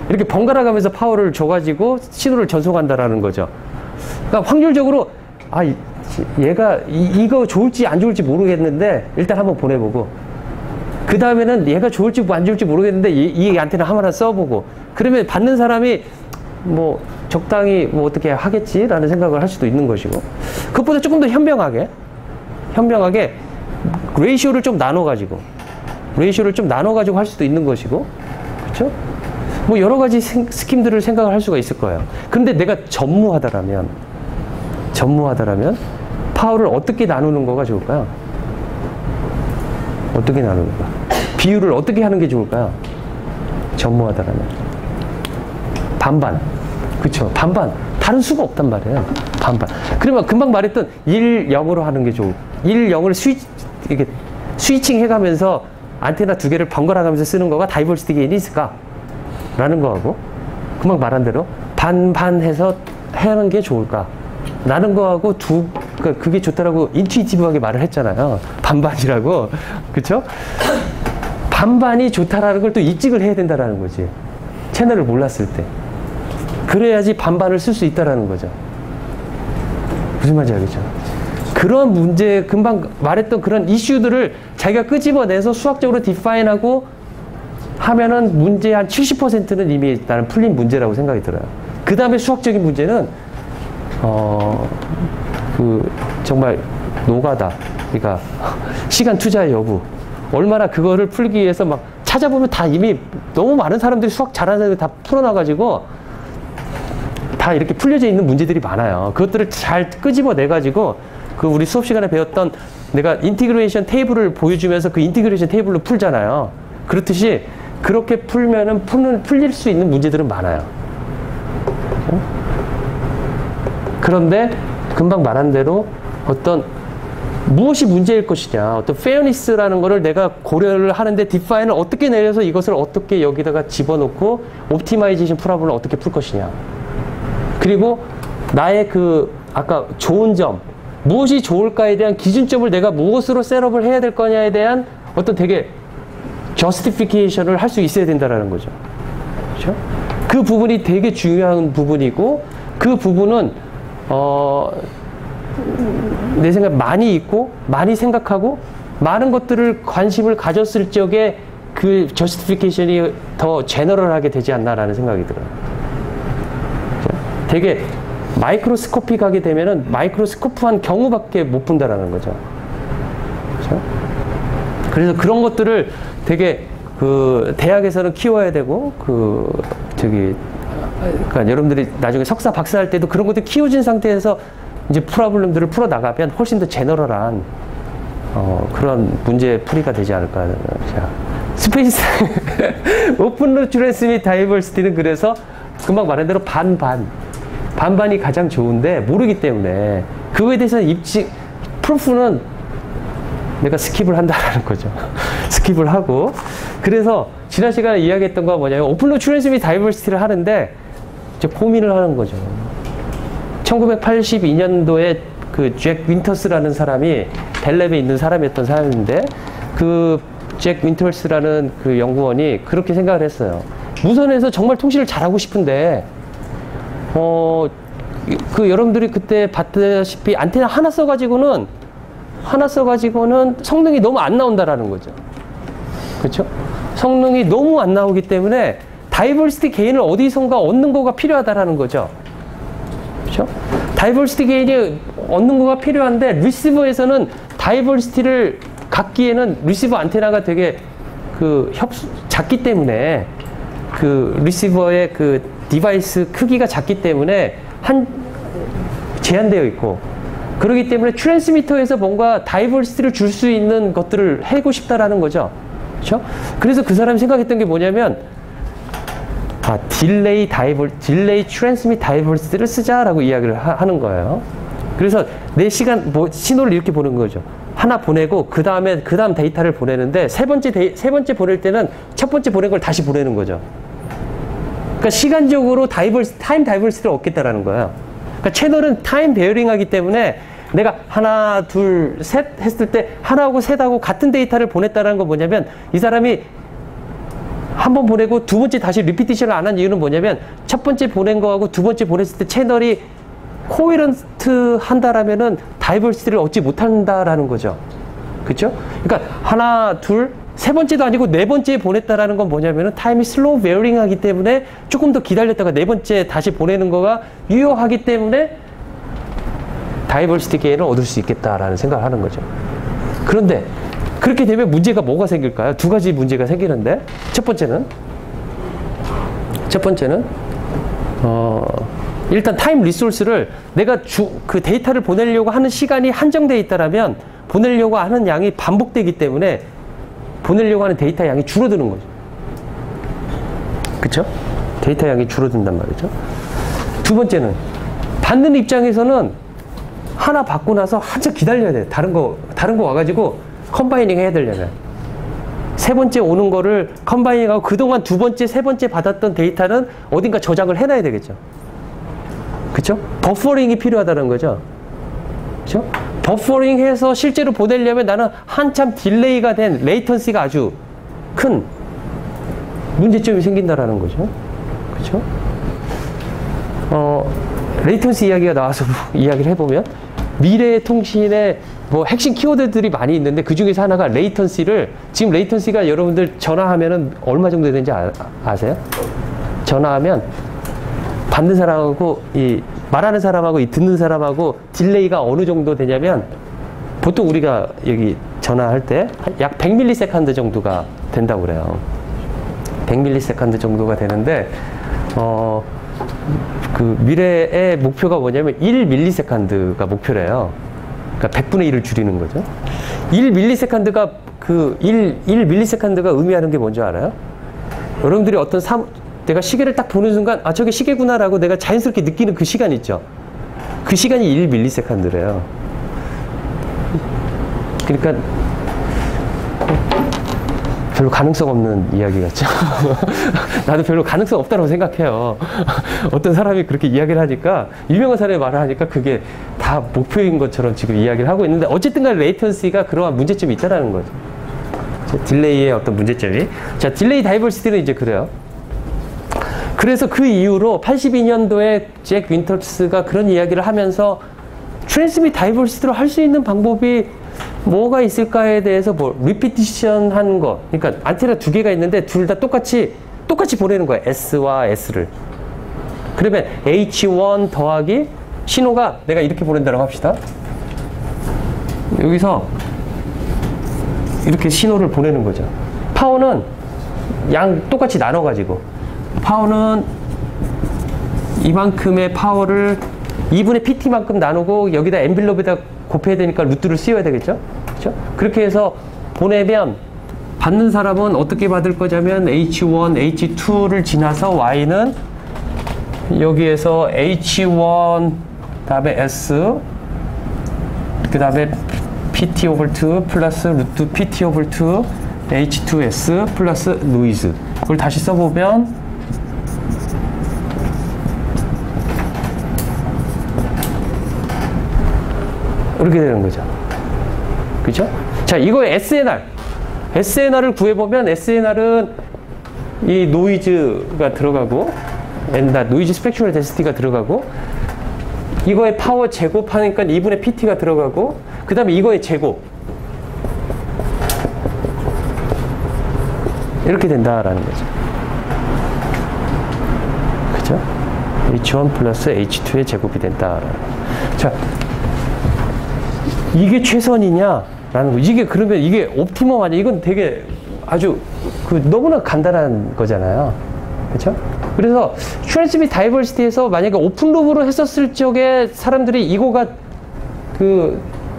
이렇게 번갈아 가면서 파워를 줘가지고 신호를 전송한다라는 거죠. 그러니까 확률적으로 얘가 이거 좋을지 안 좋을지 모르겠는데 일단 한번 보내보고 그 다음에는 얘가 좋을지 안 좋을지 모르겠는데 이 안테나 하나 써보고 그러면 받는 사람이 뭐 적당히 뭐 어떻게 하겠지라는 생각을 할 수도 있는 것이고 그것보다 조금 더 현명하게 레이쇼를 좀 나눠가지고 할 수도 있는 것이고 그렇죠? 뭐 여러 가지 스킴들을 생각을 할 수가 있을 거예요. 그런데 내가 전무하다라면 파워를 어떻게 나누는 거가 좋을까요? 어떻게 나누는가? 비율을 어떻게 하는 게 좋을까요? 전무하다라면 반반. 그쵸? 반반. 다른 수가 없단 말이에요. 반반. 그러면 금방 말했던 1, 0으로 하는 게 좋고 1, 0을 이렇게 스위칭 해가면서 안테나 2개를 번갈아 가면서 쓰는 거가 다이버시티 게인이 있을까? 라는 거하고 금방 말한 대로 반반 해서 하는 게 좋을까? 라는 거하고 그게 좋다라고 인투이티브하게 말을 했잖아요. 반반이라고. 그쵸? 반반이 좋다라는 걸 또 입증을 해야 된다라는 거지. 채널을 몰랐을 때. 그래야지 반반을 쓸 수 있다라는 거죠. 무슨 말인지 알겠죠? 그런 문제, 금방 말했던 그런 이슈들을 자기가 끄집어내서 수학적으로 디파인하고 하면은 문제 한 70%는 이미 나는 풀린 문제라고 생각이 들어요. 그 다음에 수학적인 문제는, 정말 노가다. 그러니까 시간 투자의 여부. 얼마나 그거를 풀기 위해서 막 찾아보면 다 이미 너무 많은 사람들이 수학 잘하는 사람들이 다 풀어놔가지고 다 이렇게 풀려져 있는 문제들이 많아요. 그것들을 잘 끄집어내가지고 그 우리 수업 시간에 배웠던 내가 인티그레이션 테이블을 보여주면서 그 인티그레이션 테이블로 풀잖아요. 그렇듯이 그렇게 풀면은 풀릴 수 있는 문제들은 많아요. 그런데 금방 말한 대로 어떤 무엇이 문제일 것이냐, 어떤 fairness라는 거를 내가 고려를 하는데 디파인을 어떻게 내려서 이것을 어떻게 여기다가 집어넣고 옵티마이제이션 프로블럼을 어떻게 풀 것이냐. 그리고 나의 그 아까 좋은 점, 무엇이 좋을까에 대한 기준점을 내가 무엇으로 셋업을 해야 될 거냐에 대한 어떤 되게 저스티피케이션을 할 수 있어야 된다라는 거죠. 그렇죠? 그 부분이 되게 중요한 부분이고, 그 부분은 내 생각에 많이 있고 많이 생각하고 많은 것들을 관심을 가졌을 적에 그 저스티피케이션이 더 제너럴하게 되지 않나라는 생각이 들어요. 되게 마이크로스코픽하게 되면은 마이크로스코프한 경우밖에 못 본다라는 거죠. 그렇죠? 그래서 그런 것들을 되게 그 대학에서는 키워야 되고 그러니까 여러분들이 나중에 석사 박사 할 때도 그런 것들 키워진 상태에서 이제 프로블럼들을 풀어 나가면 훨씬 더 제너럴한 그런 문제 풀이가 되지 않을까. 자, 스페이스 오픈루 트랜스밋 다이버시티는 그래서 금방 말한 대로 반반이 가장 좋은데 모르기 때문에 그거에 대해서는 프루프는 내가 스킵을 한다라는 거죠. 스킵을 하고. 그래서 지난 시간에 이야기했던 건 뭐냐면 오픈루 트랜스밋 다이버시티를 하는데 이제 고민을 하는 거죠. 1982년도에 그 잭 윈터스라는 사람이 벨랩에 있는 사람이었던 사람인데, 그 잭 윈터스라는 그 연구원이 그렇게 생각을 했어요. 무선에서 정말 통신을 잘하고 싶은데 그 여러분들이 그때 봤다시피 안테나 하나 써가지고는 성능이 너무 안 나온다라는 거죠. 그렇죠? 성능이 너무 안 나오기 때문에 다이버시티 게인을 어디선가 얻는 거가 필요하다라는 거죠. 그렇죠? 다이버시티 게인이 얻는 거가 필요한데 리시버에서는 다이버시티를 갖기에는 리시버 안테나가 되게 작기 때문에 그 리시버의 그 디바이스 크기가 작기 때문에 제한되어 있고, 그렇기 때문에 트랜스미터에서 뭔가 다이버시티를 줄 수 있는 것들을 하고 싶다라는 거죠. 그렇죠? 그래서 그 사람이 생각했던 게 뭐냐면 딜레이 트랜스밋 다이버시티를 쓰자라고 이야기를 하는 거예요. 그래서 내 신호를 이렇게 보는 거죠. 하나 보내고 그 다음 데이터를 보내는데 세 번째 보낼 때는 첫 번째 보낸 걸 다시 보내는 거죠. 그러니까 시간적으로 타임 다이버시티를 얻겠다라는 거예요. 그러니까 채널은 타임 베어링하기 때문에 내가 하나, 둘, 셋 했을 때 하나하고 셋하고 같은 데이터를 보냈다는 건 뭐냐면, 이 사람이 한 번 보내고 두 번째 다시 리피티션을 안 한 이유는 뭐냐면, 첫 번째 보낸 거하고 두 번째 보냈을 때 채널이 코헤런트 한다라면은 다이버시티를 얻지 못한다라는 거죠. 그렇죠? 그러니까 하나, 둘, 세 번째도 아니고 네 번째 보냈다라는 건 뭐냐면은 타임이 슬로우 베어링하기 때문에 조금 더 기다렸다가 네 번째 다시 보내는 거가 유효하기 때문에 다이버시티 게인을 얻을 수 있겠다라는 생각을 하는 거죠. 그런데 그렇게 되면 문제가 뭐가 생길까요? 두 가지 문제가 생기는데, 첫 번째는 일단 타임 리소스를 내가 그 데이터를 보내려고 하는 시간이 한정되어 있다라면 보내려고 하는 양이 반복되기 때문에 보내려고 하는 데이터 양이 줄어드는 거죠. 그렇죠? 데이터 양이 줄어든단 말이죠. 두 번째는 받는 입장에서는 하나 받고 나서 한참 기다려야 돼. 다른 거 와가지고 컴바이닝 해야 되려면. 세 번째 오는 거를 컴바이닝하고 그동안 두 번째, 세 번째 받았던 데이터는 어딘가 저장을 해놔야 되겠죠. 그쵸? 버퍼링이 필요하다는 거죠. 그쵸? 버퍼링 해서 실제로 보내려면 나는 한참 딜레이가 된 레이턴시가 아주 큰 문제점이 생긴다라는 거죠. 그쵸? 레이턴시 이야기가 나와서 이야기를 해보면, 미래의 통신에 뭐 핵심 키워드들이 많이 있는데 그 중에서 하나가 레이턴시를, 지금 레이턴시가 여러분들 전화하면은 얼마 정도 되는지 아세요? 전화하면 받는 사람하고 말하는 사람하고 듣는 사람하고 딜레이가 어느 정도 되냐면, 보통 우리가 여기 전화할 때 약 100ms 정도가 된다고 그래요. 100ms 정도가 되는데, 그 미래의 목표가 뭐냐면 1ms가 목표래요. 그러니까 100분의 1을 줄이는 거죠. 1ms가 의미하는 게 뭔지 알아요? 여러분들이 어떤 내가 시계를 딱 보는 순간 아 저게 시계구나라고 내가 자연스럽게 느끼는 그 시간 있죠. 그 시간이 1ms래요. 그러니까 별로 가능성 없는 이야기 같죠. 나도 별로 가능성 없다고 생각해요. 어떤 사람이 그렇게 이야기를 하니까 유명한 사람이 말을 하니까 그게 다 목표인 것처럼 지금 이야기를 하고 있는데 어쨌든 간에 레이턴시가 그러한 문제점이 있다는 거죠. 딜레이의 어떤 문제점이. 자, 딜레이 다이버시티는 이제 그래요. 그래서 그 이후로 82년도에 잭 윈터스가 그런 이야기를 하면서 트랜스밋 다이버시티로 할 수 있는 방법이 뭐가 있을까에 대해서 뭐 리피티션 하는 거. 그러니까 안테나 두 개가 있는데 둘 다 똑같이 보내는 거예요. S와 S를. 그러면 H1 더하기 신호가 내가 이렇게 보낸다고 합시다. 여기서 이렇게 신호를 보내는 거죠. 파워는 양 똑같이 나눠가지고 파워는 이만큼의 파워를 2분의 PT만큼 나누고 여기다 엔빌롭에다 곱해야 되니까 루트를 씌워야 되겠죠? 그렇죠? 그렇게 해서 보내면 받는 사람은 어떻게 받을 거냐면 H1, H2를 지나서 Y는 여기에서 H1 다음에 S 그 다음에 PT over 2 플러스 루트 PT over 2 H2S 플러스 노이즈. 그걸 다시 써보면 이렇게 되는 거죠. 그죠? 자, 이거 SNR을 구해보면 SNR은 이 노이즈가 들어가고 노이즈 스펙츄럴 데시티가 들어가고 이거의 파워 제곱하니까 2분의 PT가 들어가고 그 다음에 이거의 제곱 이렇게 된다라는 거죠. 그죠? H1 플러스 H2의 제곱이 된다라는 거죠. 자, 이게 최선이냐라는 거. 이게 그러면 이게 옵티멈 아니야? 이건 되게 아주 너무나 간단한 거잖아요. 그렇죠? 그래서 트랜스밋 다이버시티에서 만약에 오픈루프로 했었을 적에 사람들이 이거가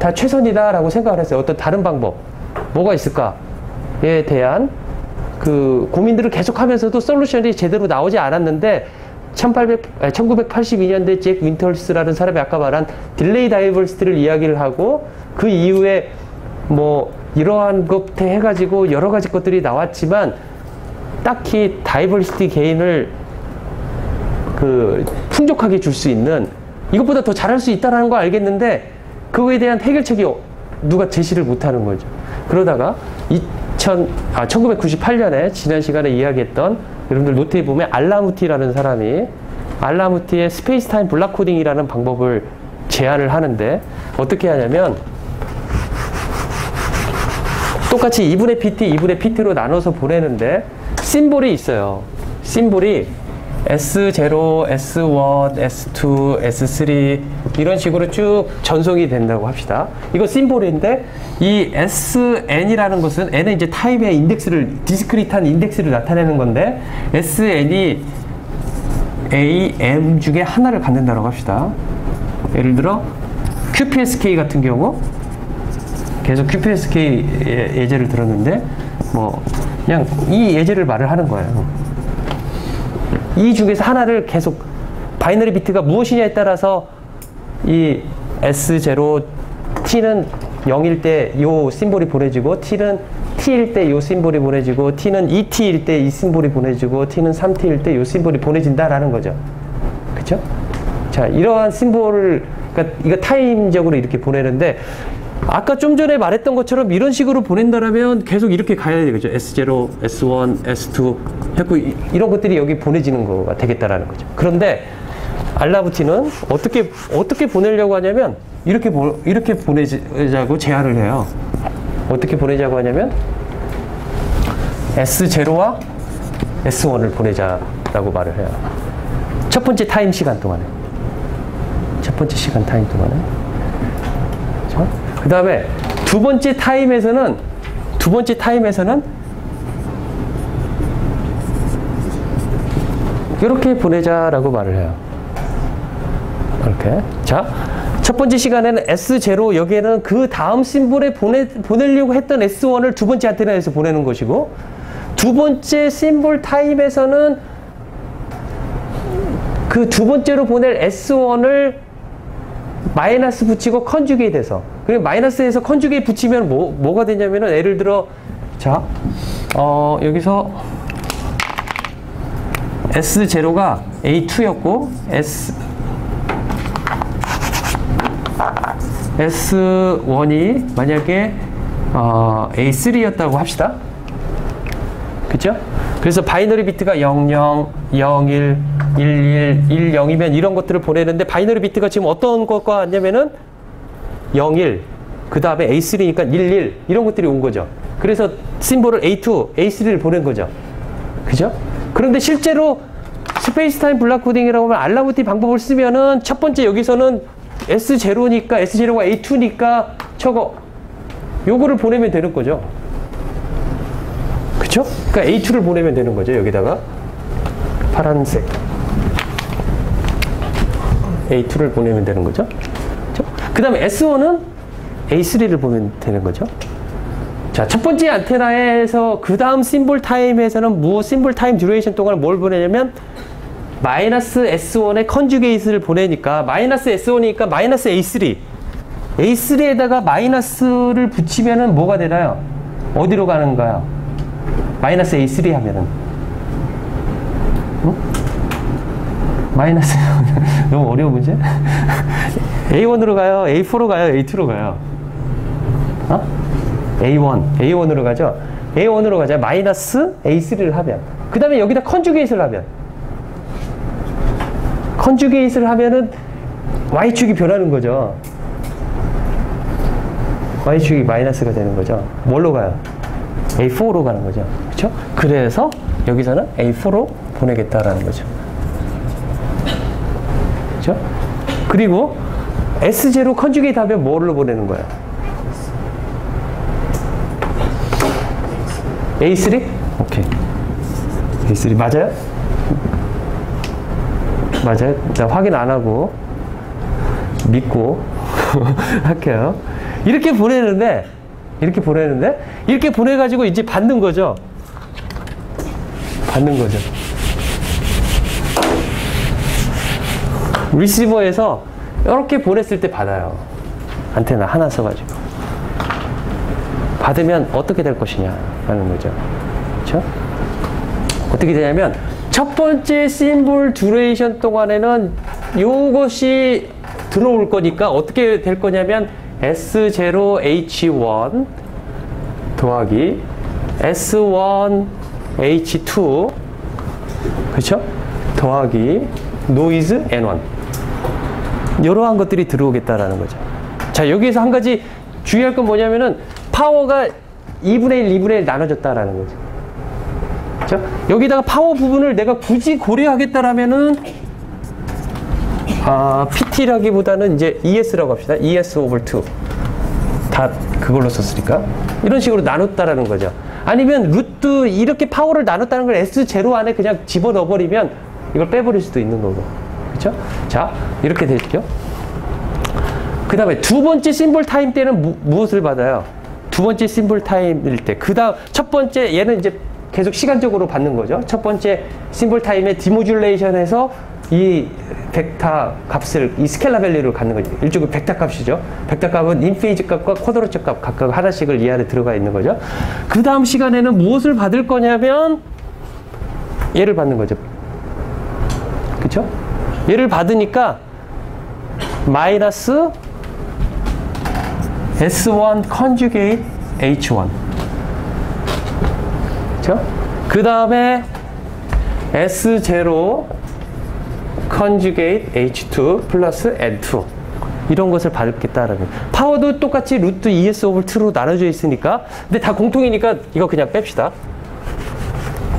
다 최선이다라고 생각을 했어요. 어떤 다른 방법 뭐가 있을까에 대한 고민들을 계속하면서도 솔루션이 제대로 나오지 않았는데 1982년대 잭 윈터스라는 사람이 아까 말한 딜레이 다이버시티를 이야기를 하고 그 이후에 뭐 이러한 것 해가지고 여러 가지 것들이 나왔지만 딱히 다이버시티 게인을 풍족하게 줄 수 있는 이것보다 더 잘할 수 있다는 거 알겠는데 그거에 대한 해결책이 누가 제시를 못하는 거죠. 그러다가 1998년에 지난 시간에 이야기했던 여러분들 노트에 보면 알라무티라는 사람이 알라무티의 스페이스 타임 블락 코딩이라는 방법을 제안을 하는데 어떻게 하냐면 똑같이 2분의 PT, 2분의 PT로 나눠서 보내는데 심볼이 있어요. 심볼이 S0, S1, S2, S3 이런 식으로 쭉 전송이 된다고 합시다. 이거 심볼인데 이 SN이라는 것은 N은 이제 타임의 인덱스를 디스크리트한 인덱스를 나타내는 건데 SN이 A, M 중에 하나를 갖는다고 합시다. 예를 들어 QPSK 같은 경우 계속 QPSK 예제를 들었는데 뭐 그냥 이 예제를 말을 하는 거예요. 이 중에서 하나를 계속 바이너리 비트가 무엇이냐에 따라서 이 S0 T는 0일 때 이 심볼이 보내지고 T는 T일 때 이 심볼이 보내지고 T는 2T일 때 이 심볼이 보내지고 T는 3T일 때 이 심볼이 보내진다라는 거죠. 그쵸? 자, 이러한 심볼을 그러니까 이거 타임적으로 이렇게 보내는데 아까 좀 전에 말했던 것처럼 이런 식으로 보낸다라면 계속 이렇게 가야 되겠죠. S0, S1, S2 했고 이런 것들이 여기 보내지는 거가 되겠다라는 거죠. 그런데 알라무티는 어떻게 보내려고 하냐면 이렇게 보내자고 제안을 해요. 어떻게 보내자고 하냐면 S0와 S1을 보내자라고 말을 해요. 첫 번째 타임 시간 동안에. 첫 번째 시간 타임 동안에. 그렇죠? 그 다음에 두 번째 타임에서는 이렇게 보내자라고 말을 해요. 이렇게. 자, 첫 번째 시간에는 S0 여기에는 그 다음 심볼에 보내려고 했던 S1을 두 번째 안테나에서 보내는 것이고 두 번째 심볼 타임에서는 그 두 번째로 보낼 S1을 마이너스 붙이고 컨주게이트 해서, 그리고 마이너스에서 컨주게이트 붙이면 뭐가 되냐면은, 예를 들어, 자, 여기서 S0가 A2였고, S1이 만약에 A3였다고 합시다. 그죠? 그래서 바이너리 비트가 00, 01, 11, 10이면 이런 것들을 보내는데, 바이너리 비트가 지금 어떤 것과 같냐면은 01, 그 다음에 A3니까 11 이런 것들이 온 거죠. 그래서 심볼을 A2, A3를 보낸 거죠. 그죠? 그런데 실제로 스페이스타임 블락 코딩이라고 하면 알라무티 방법을 쓰면은 첫 번째 여기서는 S0니까 S0가 A2니까 요거를 보내면 되는 거죠. 그쵸? 그러니까 A2를 보내면 되는 거죠. 여기다가 파란색 A2를 보내면 되는 거죠. 그 다음에 S1은 A3를 보내면 되는 거죠. 자, 첫 번째 안테나에서 그 다음 심볼 타임에서는 심볼 타임 듀레이션 동안 뭘 보내냐면 마이너스 S1의 컨주게이트를 보내니까, 마이너스 S1이니까 마이너스 A3, A3에다가 마이너스를 붙이면은 뭐가 되나요? 어디로 가는가요? 마이너스 A3 하면은, 응? 마이너스 너무 어려운 문제? A1으로 가요? A4로 가요? A2로 가요? A1으로 가죠? A1으로 가자. 마이너스 A3를 하면, 그 다음에 여기다 컨주게이트를 하면, 컨주게이트를 하면은 Y축이 변하는 거죠. Y축이 마이너스가 되는 거죠. 뭘로 가요? A4로 가는 거죠. 그렇죠? 그래서 여기서는 A4로 보내겠다라는 거죠. 그렇죠? 그리고 S0 컨주게이트 하면 뭘로 보내는 거예요? A3? 오케이. A3 맞아요? 맞아요? 자, 확인 안 하고 믿고 할게요. 이렇게 보내는데 이렇게 보내가지고 이제 받는 거죠. 리시버에서 이렇게 보냈을 때 받아요. 안테나 하나 써가지고. 받으면 어떻게 될 것이냐 라는 거죠. 그렇죠? 어떻게 되냐면 첫 번째 심볼 듀레이션 동안에는 이것이 들어올 거니까 어떻게 될 거냐면 S0H1 더하기 S1H2 그렇죠? 더하기 노이즈 N1 이러한 것들이 들어오겠다라는 거죠. 자, 여기에서 한 가지 주의할 건 뭐냐면은 파워가 2분의 1, 2분의 1 나눠졌다라는 거죠. 그렇죠? 여기다가 파워 부분을 내가 굳이 고려하겠다라면은 PT라기보다는 이제 ES라고 합시다. ES over 2. 다 그걸로 썼으니까. 이런 식으로 나눴다라는 거죠. 아니면 루트 이렇게 파워를 나눴다는 걸 S0 안에 그냥 집어넣어버리면 이걸 빼버릴 수도 있는 거고. 그렇죠? 자, 이렇게 됐죠. 그 다음에 두 번째 심볼 타임 때는 무엇을 받아요? 두 번째 심볼 타임일 때. 그 다음, 첫 번째, 얘는 이제 계속 시간적으로 받는 거죠. 첫 번째 심볼 타임에 디모듈레이션해서 이 벡터 값을, 이 스켈라 밸류를 갖는 거죠. 일종의 벡터 값이죠. 벡터 값은 인페이즈 값과 쿼드로처 값 각각 하나씩을 이 안에 들어가 있는 거죠. 그 다음 시간에는 무엇을 받을 거냐면 얘를 받는 거죠. 그쵸? 얘를 받으니까 마이너스 S1 컨주게이트 H1 그쵸? 그 다음에 S0 컨주게이트 H2 플러스 N2 이런 것을 받겠다라는 파워도 똑같이 루트 ES 오버 2로 나눠져 있으니까 근데 다 공통이니까 이거 그냥 뺍시다.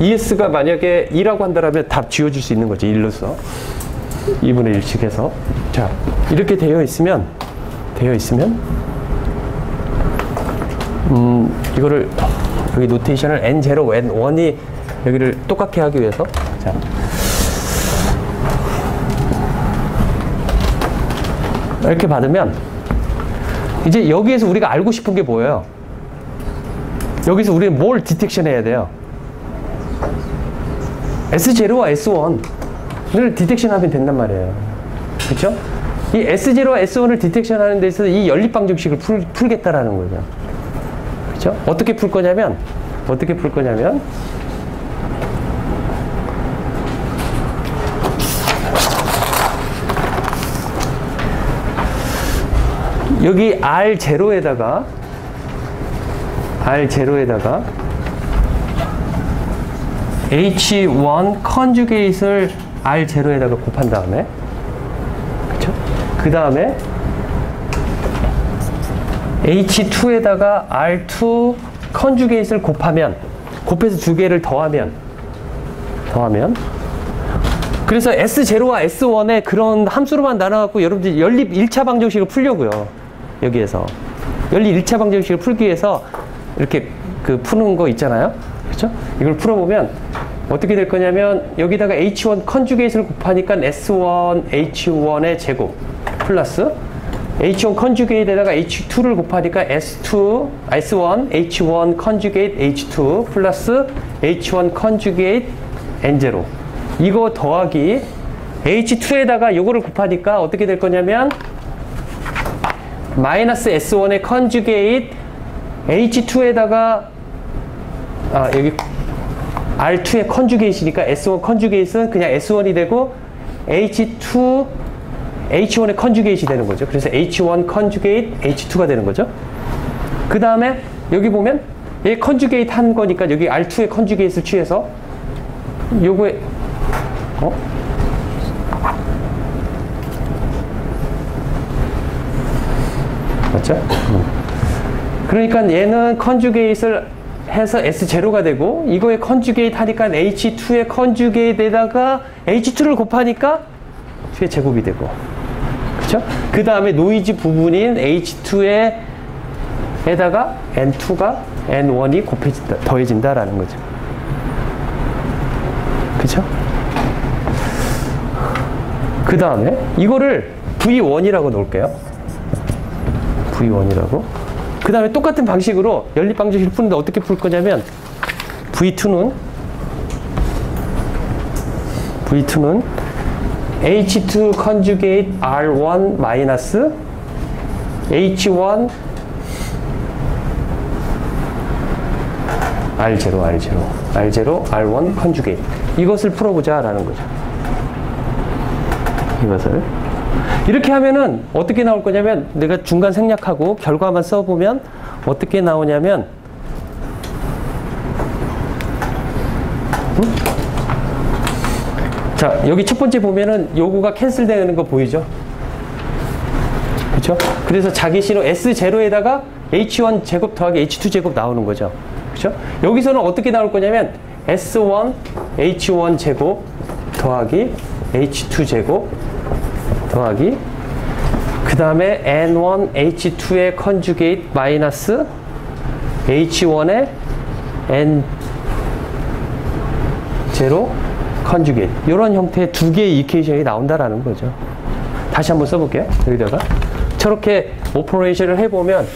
ES가 만약에 2라고 한다면 답 지워줄 수 있는 거지. 1로서 2분의 1씩 해서 자 이렇게 되어 있으면 이거를 여기 노테이션을 N0, N1이 여기를 똑같게 하기 위해서 자 이렇게 받으면 이제 여기에서 우리가 알고 싶은 게 뭐예요? 여기서 우리는 뭘 디텍션 해야 돼요? S0와 S1 디텍션 하면 된단 말이에요. 그쵸? 이 S0와 S1을 디텍션 하는 데 있어서 이 연립방정식을 풀겠다라는 거죠. 그쵸? 어떻게 풀 거냐면, 여기 R0에다가 H1 컨주게이트를 R0에다가 곱한 다음에, 그쵸? 그 다음에 H2에다가 R2 컨주게이트를 곱해서 두 개를 더하면, 그래서 S0와 S1의 그런 함수로만 나눠갖고 여러분들 연립 1차 방정식을 풀려고요. 여기에서. 연립 1차 방정식을 풀기 위해서 이렇게 푸는 거 있잖아요. 그쵸? 이걸 풀어보면 어떻게 될 거냐면 여기다가 H1 컨주게이트를 곱하니까 S1, H1의 제곱 플러스 H1 컨주게이트에다가 H2를 곱하니까 S1, H1 컨주게이트 H2 플러스 H1 컨주게이트 N0 이거 더하기 H2에다가 요거를 곱하니까 어떻게 될 거냐면 마이너스 S1의 컨주게이트 H2에다가 여기 R2의 컨주게이트니까 S1 컨주게이트는 그냥 S1이 되고 H1의 컨주게이트이 되는 거죠. 그래서 H1 컨주게이트 H2가 되는 거죠. 그 다음에 여기 보면 얘 컨주게이트 한 거니까 여기 R2의 컨주게이트를 취해서 요거에 맞죠? 그러니까 얘는 컨주게이트를 해서 S0가 되고 이거에 컨주게이트 하니까 H2의 컨주게이트에다가 H2를 곱하니까 2의 제곱이 되고 그쵸? 그 다음에 노이즈 부분인 H2에다가 N2가 N1이 더해진다라는 거죠. 그쵸? 그 다음에 이거를 V1이라고 놓을게요. V1이라고. 그 다음에 똑같은 방식으로 연립방정식을 푸는데 어떻게 풀 거냐면 V2는 H2 컨주게이트 R1 마이너스 H1 R0 R1 컨주게이트 이것을 풀어보자 라는 거죠. 이것을 이렇게 하면은 어떻게 나올 거냐면 내가 중간 생략하고 결과만 써보면 어떻게 나오냐면 자 여기 첫 번째 보면은 요거가 캔슬되는 거 보이죠? 그렇죠? 그래서 자기 신호 S0에다가 H1 제곱 더하기 H2 제곱 나오는 거죠. 그렇죠? 여기서는 어떻게 나올 거냐면 S1 H1 제곱 더하기 H2 제곱 더하기 그 다음에 N1 H2의 컨주게이트 마이너스 H1의 N0 컨주게이트 이런 형태의 두 개의 이퀘이션이 나온다라는 거죠. 다시 한번 써볼게요. 여기다가 저렇게 오퍼레이션을 해보면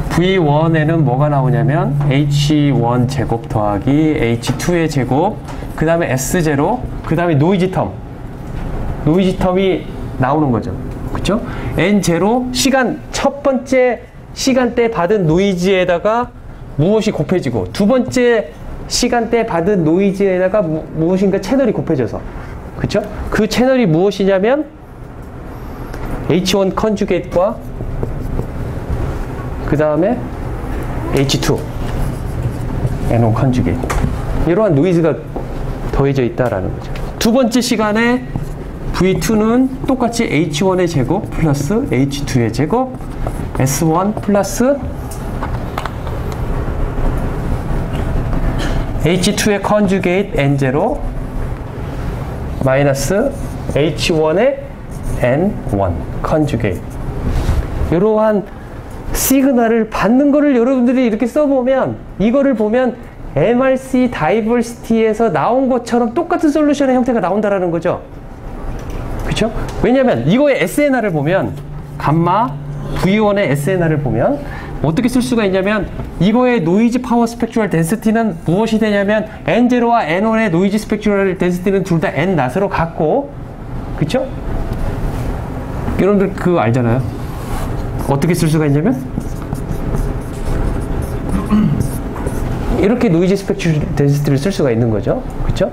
V1에는 뭐가 나오냐면 H1 제곱 더하기 H2의 제곱 그 다음에 S0 그 다음에 노이즈 텀이 나오는 거죠. 그쵸? N0 첫 번째 시간대 받은 노이즈에다가 무엇이 곱해지고 두 번째 시간대 받은 노이즈에다가 무엇인가 채널이 곱해져서 그쵸? 그 채널이 무엇이냐면 H1 컨주게이트과 그 다음에 H2 N1 컨주게이트 이러한 노이즈가 더해져 있다라는 거죠. 두 번째 시간에 V2는 똑같이 H1의 제곱 플러스 H2의 제곱 S1 플러스 H2의 컨주게이트 N0 마이너스 H1의 N1 컨주게이트 이러한 시그널을 받는 거를 여러분들이 이렇게 써보면 이거를 보면 MRC 다이버시티에서 나온 것처럼 똑같은 솔루션의 형태가 나온다라는 거죠. 그렇죠? 왜냐면 이거의 SNR을 보면 감마 V1의 SNR을 보면 어떻게 쓸 수가 있냐면 이거의 노이즈 파워 스펙트럴 덴시티는 무엇이 되냐면 N0와 N1의 노이즈 스펙트럴 덴시티는 둘 다 N 낫으로 같고, 그쵸? 여러분들 그거 알잖아요. 어떻게 쓸 수가 있냐면 이렇게 노이즈 스펙트럴 덴시티를 쓸 수가 있는 거죠. 그쵸?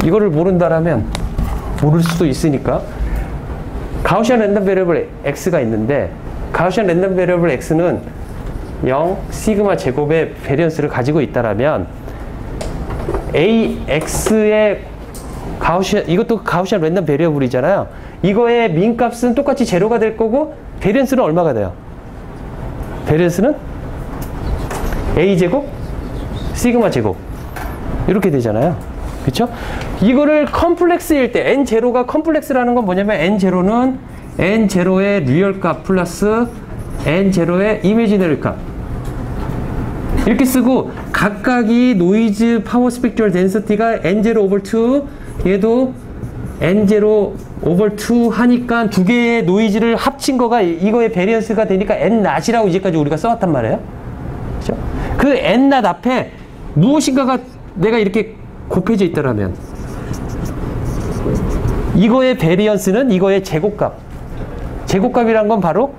이거를 모른다라면 모를 수도 있으니까 가우시안 랜덤 베리어블 X가 있는데 가우시안 랜덤 베리어블 X는 0 시그마 제곱의 베리언스를 가지고 있다라면 AX의 가우시안, 이것도 가우시안 랜덤 베리어블이잖아요. 이거의 민 값은 똑같이 제로가 될 거고 베리언스는 얼마가 돼요? 베리언스는 A 제곱 시그마 제곱 이렇게 되잖아요. 그쵸? 이거를 컴플렉스일 때 N0가 컴플렉스라는 건 뭐냐면 N0는 N0의 리얼 값 플러스 N0의 이미지너리 값 이렇게 쓰고 각각이 노이즈 파워 스펙트럴 덴시티가 N0 over 2 얘도 N0 over 2 하니까 두 개의 노이즈를 합친 거가 이거의 베리언스가 되니까 N 낫이라고 이제까지 우리가 써왔단 말이에요. 그죠? 그 N 낫 앞에 무엇인가가 내가 이렇게 곱해져 있더라면 이거의 베리언스는 이거의 제곱값. 제곱값이란 건 바로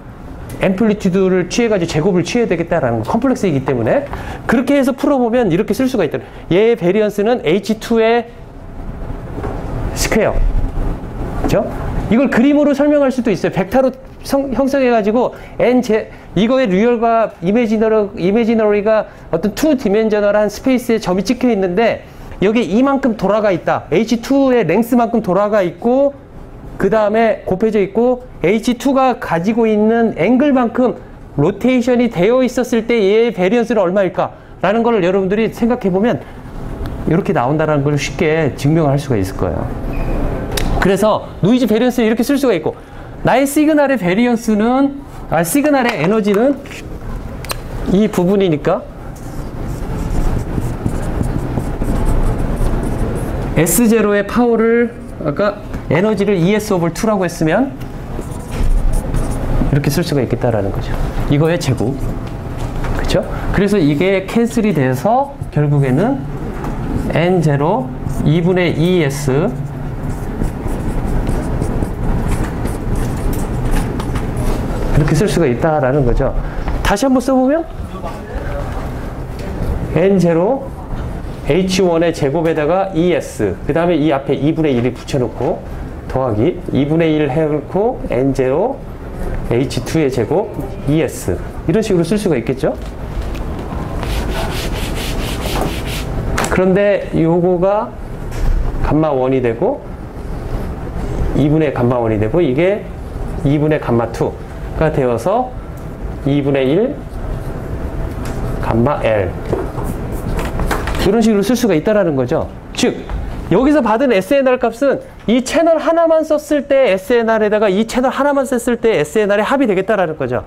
앰플리튜드를 취해가지고 제곱을 취해야 되겠다라는 거, 컴플렉스이기 때문에 그렇게 해서 풀어보면 이렇게 쓸 수가 있다. 얘의 베리언스는 H2의 스퀘어. 그죠? 이걸 그림으로 설명할 수도 있어요. 벡터로 형성해가지고 이거의 리얼과 이미지너리가 어떤 투 디멘셔널한 스페이스에 점이 찍혀 있는데 여기 이만큼 돌아가 있다. H2의 랭스만큼 돌아가 있고 그 다음에 곱해져 있고 H2가 가지고 있는 앵글만큼 로테이션이 되어 있었을 때 얘의 베리언스는 얼마일까? 라는 걸 여러분들이 생각해보면 이렇게 나온다는 걸 쉽게 증명할 수가 있을 거예요. 그래서 노이즈 베리언스를 이렇게 쓸 수가 있고 나의 시그널의 베리언스는 시그널의 에너지는 이 부분이니까 S0의 파워를 아까 에너지를 ES over 2라고 했으면 이렇게 쓸 수가 있겠다라는 거죠. 이거의 제곱. 그쵸? 그래서 이게 캔슬이 돼서 결국에는 N0 2분의 ES 이렇게 쓸 수가 있다라는 거죠. 다시 한번 써보면 N0 H1의 제곱에다가 ES 그 다음에 이 앞에 2분의 1을 붙여놓고 더하기 2분의 1 해놓고 N0 H2의 제곱 ES 이런 식으로 쓸 수가 있겠죠. 그런데 요거가 감마 1이 되고 2분의 감마 1이 되고 이게 2분의 감마 2가 되어서 2분의 1 감마 L 이런 식으로 쓸 수가 있다라는 거죠. 즉 여기서 받은 SNR 값은 이 채널 하나만 썼을 때 SNR에다가 이 채널 하나만 썼을 때 SNR의 합이 되겠다라는 거죠.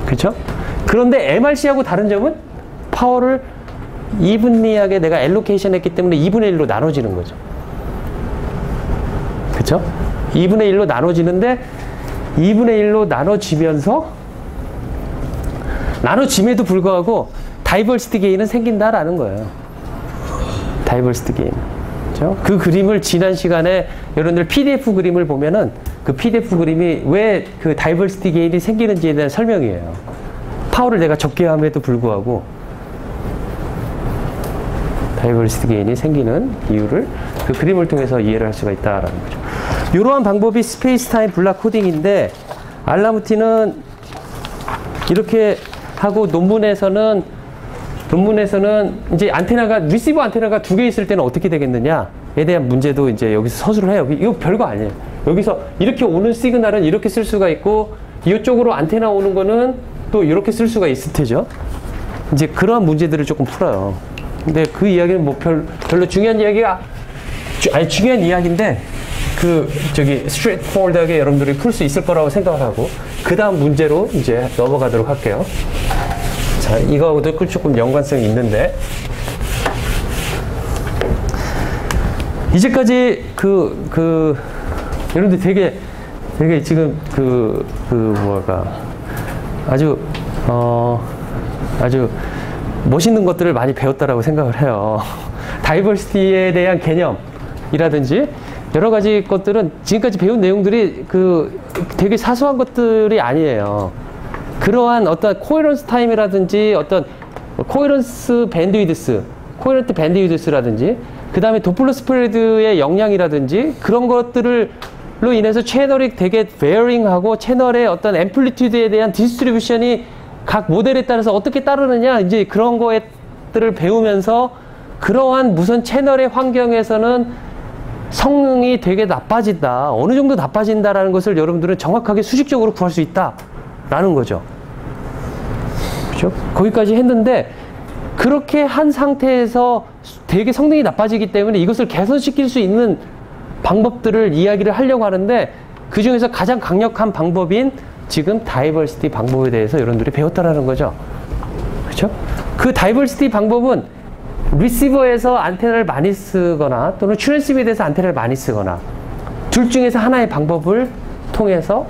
그렇죠? 그런데 MRC하고 다른 점은 파워를 이분리하게 내가 엘로케이션 했기 때문에 2분의 1로 나눠지는 거죠. 그렇죠? 2분의 1로 나눠지는데 2분의 1로 나눠짐에도 불구하고 다이버시티 게인은 생긴다라는 거예요. 다이버시티 게인. 그렇죠? 그 그림을 지난 시간에 여러분들 PDF 그림을 보면은 그 PDF 그림이 왜 그 다이버시티 게인이 생기는지에 대한 설명이에요. 파워를 내가 적게 함에도 불구하고 다이버시티 게인이 생기는 이유를 그 그림을 통해서 이해를 할 수가 있다라는 거죠. 이러한 방법이 스페이스 타임 블락 코딩인데 알라무티는 이렇게 하고 논문에서는 이제 안테나가 리시버 안테나가 2개 있을 때는 어떻게 되겠느냐에 대한 문제도 이제 여기서 서술을 해요. 이거 별거 아니에요. 여기서 이렇게 오는 시그널은 이렇게 쓸 수가 있고 이쪽으로 안테나 오는 거는 또 이렇게 쓸 수가 있을 테죠. 이제 그러한 문제들을 조금 풀어요. 근데 그 이야기는 뭐 별로 중요한 이야기가 중요한 이야기인데 스트레이트포워드하게 여러분들이 풀 수 있을 거라고 생각을 하고 그 다음 문제로 이제 넘어가도록 할게요. 자, 이거하고도 조금 연관성이 있는데 이제까지 여러분들 되게 지금 아주 아주 멋있는 것들을 많이 배웠다라고 생각을 해요. 다이버시티에 대한 개념이라든지 여러 가지 것들은 지금까지 배운 내용들이 되게 사소한 것들이 아니에요. 그러한 어떤 코헤런스 타임이라든지 어떤 코헤런트 밴드위드스라든지 그 다음에 도플러 스프레드의 영향이라든지 그런 것들로 인해서 채널이 되게 베어링하고 채널의 어떤 앰플리튜드에 대한 디스트리뷰션이 각 모델에 따라서 어떻게 따르느냐 이제 그런 것들을 배우면서 그러한 무선 채널의 환경에서는 성능이 되게 나빠진다. 어느 정도 나빠진다라는 것을 여러분들은 정확하게 수식적으로 구할 수 있다라는 거죠. 그렇죠? 거기까지 했는데 그렇게 한 상태에서 되게 성능이 나빠지기 때문에 이것을 개선시킬 수 있는 방법들을 이야기를 하려고 하는데 그 중에서 가장 강력한 방법인 지금 다이버시티 방법에 대해서 여러분들이 배웠다라는 거죠. 그렇죠? 그 다이버시티 방법은 리시버에서 안테나를 많이 쓰거나 또는 트랜스미터에서 안테나를 많이 쓰거나 둘 중에서 하나의 방법을 통해서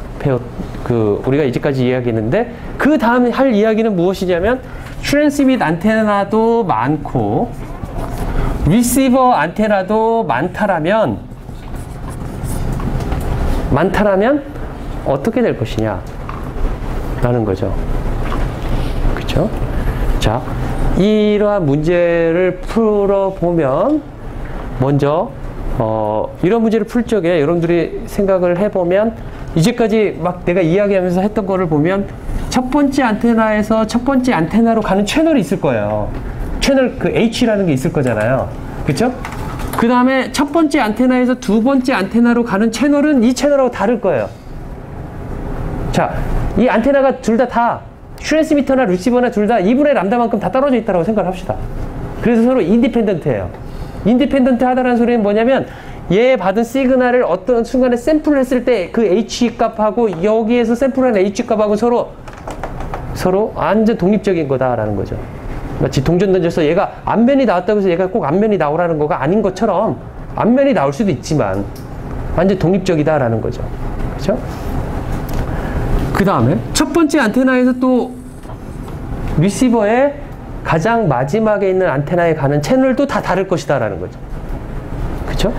우리가 이제까지 이야기했는데 그 다음 할 이야기는 무엇이냐면 트랜스미터 안테나도 많고 리시버 안테나도 많다라면 어떻게 될 것이냐 라는 거죠. 그렇죠? 자, 이러한 문제를 풀어보면 먼저 이런 문제를 풀 적에 여러분들이 생각을 해보면 이제까지 막 내가 이야기하면서 했던 거를 보면 첫 번째 안테나에서 첫 번째 안테나로 가는 채널이 있을 거예요. 채널 H라는 게 있을 거잖아요. 그쵸? 그 다음에 첫 번째 안테나에서 두 번째 안테나로 가는 채널은 이 채널하고 다를 거예요. 자, 이 안테나가 둘 다 트랜스미터나 리시버나 둘 다 2분의 람다만큼 다 떨어져 있다고 생각을 합시다. 그래서 서로 인디펜던트예요. 인디펜던트 하다라는 소리는 뭐냐면 얘 받은 시그널을 어떤 순간에 샘플을 했을 때 그 H 값하고 여기에서 샘플한 H 값하고 서로 완전 독립적인 거다라는 거죠. 마치 동전 던져서 얘가 앞면이 나왔다고 해서 얘가 꼭 앞면이 나오라는 거가 아닌 것처럼 앞면이 나올 수도 있지만 완전 독립적이다라는 거죠. 그렇죠? 그 다음에 첫 번째 안테나에서 또 리시버의 가장 마지막에 있는 안테나에 가는 채널도 다 다를 것이다 라는 거죠. 그쵸?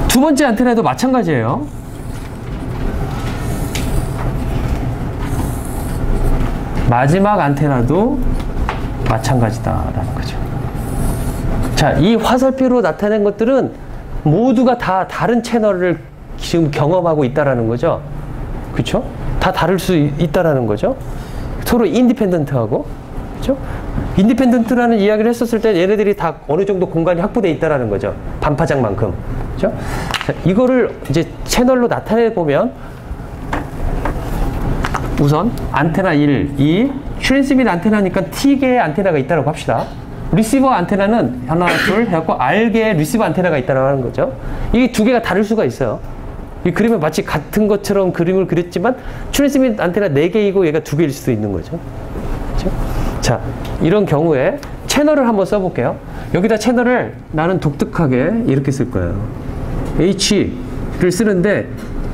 두 번째 안테나도 마찬가지예요. 마지막 안테나도 마찬가지다라는 거죠. 자, 이 화살표로 나타낸 것들은 모두가 다 다른 채널을 지금 경험하고 있다라는 거죠. 그쵸? 다 다를 수 있다라는 거죠. 서로 인디펜던트하고, 그렇죠? 인디펜던트라는 이야기를 했었을 때 얘네들이 다 어느 정도 공간이 확보되어 있다라는 거죠. 반파장만큼, 그렇죠? 자, 이거를 이제 채널로 나타내 보면 우선 안테나 1, 2, 트랜스미터 안테나니까 T개의 안테나가 있다고 합시다. 리시버 안테나는 하나, 둘 해갖고 R개의 리시버 안테나가 있다고 하는 거죠. 이 두 개가 다를 수가 있어요. 이 그림은 마치 같은 것처럼 그림을 그렸지만 트랜스미터 안테나 4개이고 얘가 2개일 수도 있는 거죠. 그렇죠? 자, 이런 경우에 채널을 한번 써볼게요. 여기다 채널을 나는 독특하게 이렇게 쓸 거예요. H를 쓰는데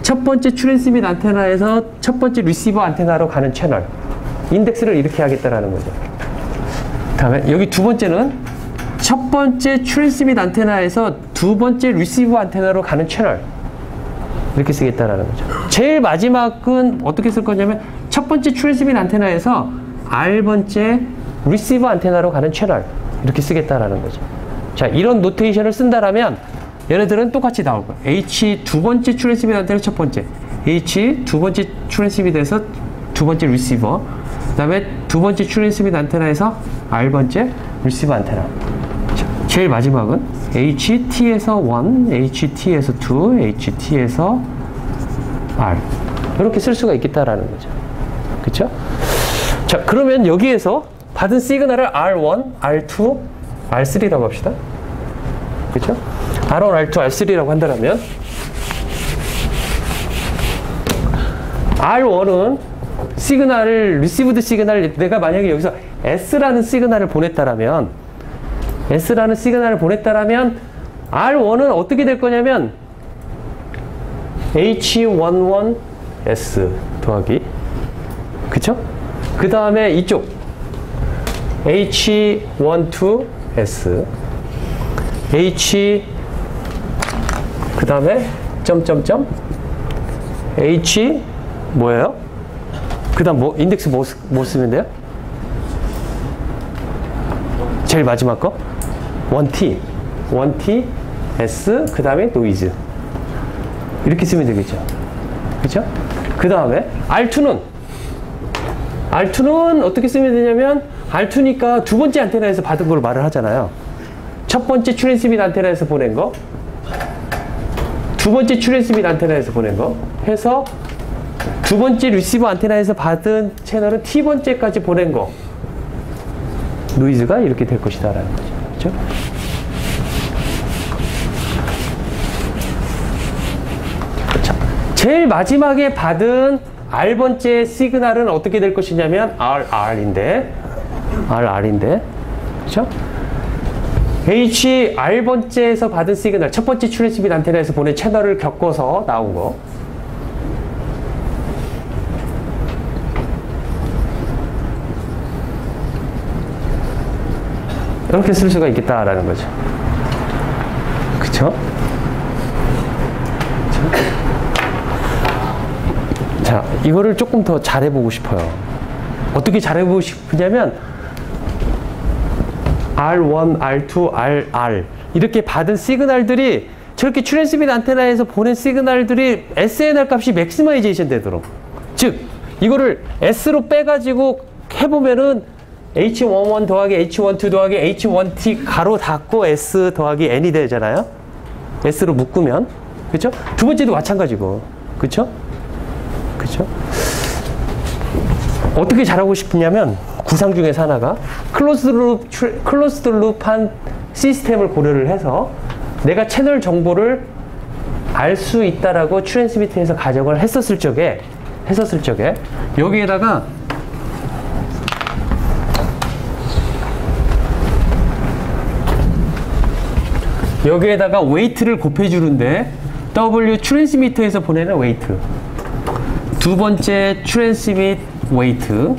첫 번째 트랜스미터 안테나에서 첫 번째 리시버 안테나로 가는 채널 인덱스를 이렇게 하겠다라는 거죠. 다음에 여기 두 번째는 첫 번째 트랜스미터 안테나에서 두 번째 리시버 안테나로 가는 채널 이렇게 쓰겠다라는 거죠. 제일 마지막은 어떻게 쓸 거냐면 첫 번째 트랜스미터 안테나에서 R번째 리시버 안테나로 가는 채널 이렇게 쓰겠다라는 거죠. 자, 이런 노테이션을 쓴다라면 얘네들은 똑같이 나올 거예요. H 두 번째 트랜스미터 안테나 첫 번째, H 두 번째 트랜스미터에서 두 번째 리시버, 그 다음에 두 번째 트랜스미터 안테나에서 R번째 리시버 안테나. 자, 제일 마지막은 HT에서 1, HT에서 2, HT에서 R 이렇게 쓸 수가 있겠다라는 거죠. 그쵸? 자, 그러면 여기에서 받은 시그널을 R1, R2, R3라고 합시다. 그쵸? R1, R2, R3라고 한다면 R1은 시그널을 리시브드 시그널을 내가 만약에 여기서 S라는 시그널을 보냈다라면 R1은 어떻게 될 거냐면 H11S 더하기 그쵸? 그 다음에 이쪽 H1 to S H 그 다음에 점점점 H 뭐예요? 그 다음 뭐 인덱스 뭐 쓰면 돼요? 제일 마지막 거 1T S 그 다음에 노이즈 이렇게 쓰면 되겠죠. 그렇죠? 그 다음에 R2는 어떻게 쓰면 되냐면 R2니까 두 번째 안테나에서 받은 걸 말을 하잖아요. 첫 번째 트랜스밋 안테나에서 보낸 거, 두 번째 트랜스밋 안테나에서 보낸 거 해서 두 번째 리시버 안테나에서 받은 채널은 T번째까지 보낸 거 노이즈가 이렇게 될 것이다 라는 거죠. 그렇죠? 자, 제일 마지막에 받은 R번째 시그널은 어떻게 될 것이냐면 RR인데 그렇죠? R번째에서 받은 시그널, 첫 번째 트랜스밋 안테나에서 보낸 채널을 겪어서 나온 거. 이렇게 쓸 수가 있겠다라는 거죠. 그쵸? 자, 이거를 조금 더 잘해보고 싶어요. 어떻게 잘해보고 싶으냐면 R1, R2, RR 이렇게 받은 시그널들이 저렇게 트랜스밋 안테나에서 보낸 시그널들이 SNR 값이 맥시마이제이션 되도록, 즉 이거를 S로 빼가지고 해보면은 H11 더하기 H12 더하기 H1T 가로 닫고 S 더하기 N이 되잖아요. S로 묶으면. 그쵸? 두 번째도 마찬가지고. 그쵸? 그쵸? 어떻게 잘하고 싶냐면 구상 중에서 하나가 클로스드 룹한 시스템을 고려를 해서 내가 채널 정보를 알 수 있다라고 트랜스미트에서 가정을 했었을 적에 여기에다가 웨이트를 곱해주는데 W 트랜스미터에서 보내는 웨이트, 두 번째 트랜스밋 웨이트,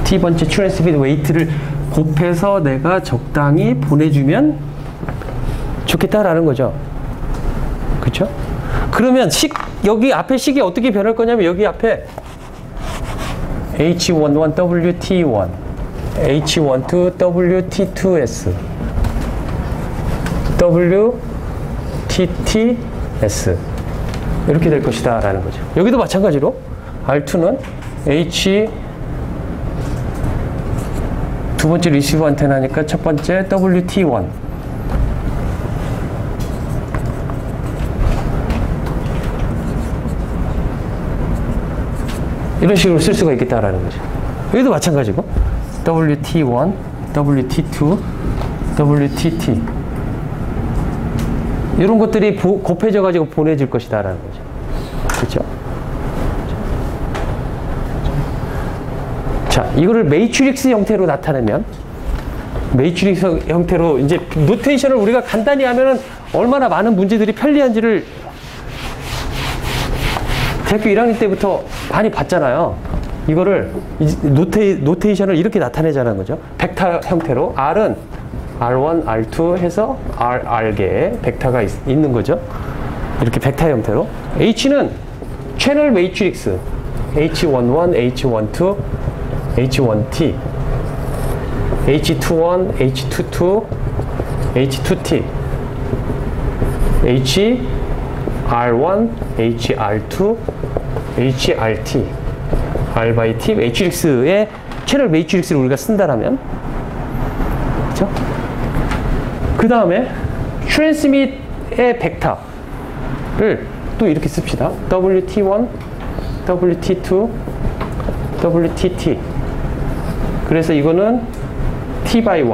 T번째 트랜스밋 웨이트를 곱해서 내가 적당히 보내주면 좋겠다라는 거죠. 그쵸? 그러면 여기 앞에 식이 어떻게 변할 거냐면 여기 앞에 H11 WT1 H12 WT2S WTTS 이렇게 될 것이다 라는 거죠. 여기도 마찬가지로 R2는 H 두 번째 리시버 안테나니까 첫 번째 WT1 이런 식으로 쓸 수가 있겠다라는 거죠. 여기도 마찬가지고 WT1, WT2, WTT 이런 것들이 곱해져 가지고 보내질 것이다라는 거죠. 그렇죠? 자, 이거를 매트릭스 형태로 나타내면 매트릭스 형태로 이제 노테이션을 우리가 간단히 하면은 얼마나 많은 문제들이 편리한지를 대학교 1학년 때부터 많이 봤잖아요. 이거를 노테이션을 이렇게 나타내자는 거죠. 벡터 형태로 R은 R1, R2 해서 RR개의 벡터가 있는 거죠. 이렇게 벡터 형태로. H는 채널 매트릭스 H11, H12, H1T, H21, H22, H2T, HR1, HR2, HRT, R by T 매트릭스의 채널 매트릭스를 우리가 쓴다라면, 그렇죠? 그 다음에 트랜스밋의 벡터를 또 이렇게 씁시다. WT1, WT2, WTT. 그래서 이거는 T by 1.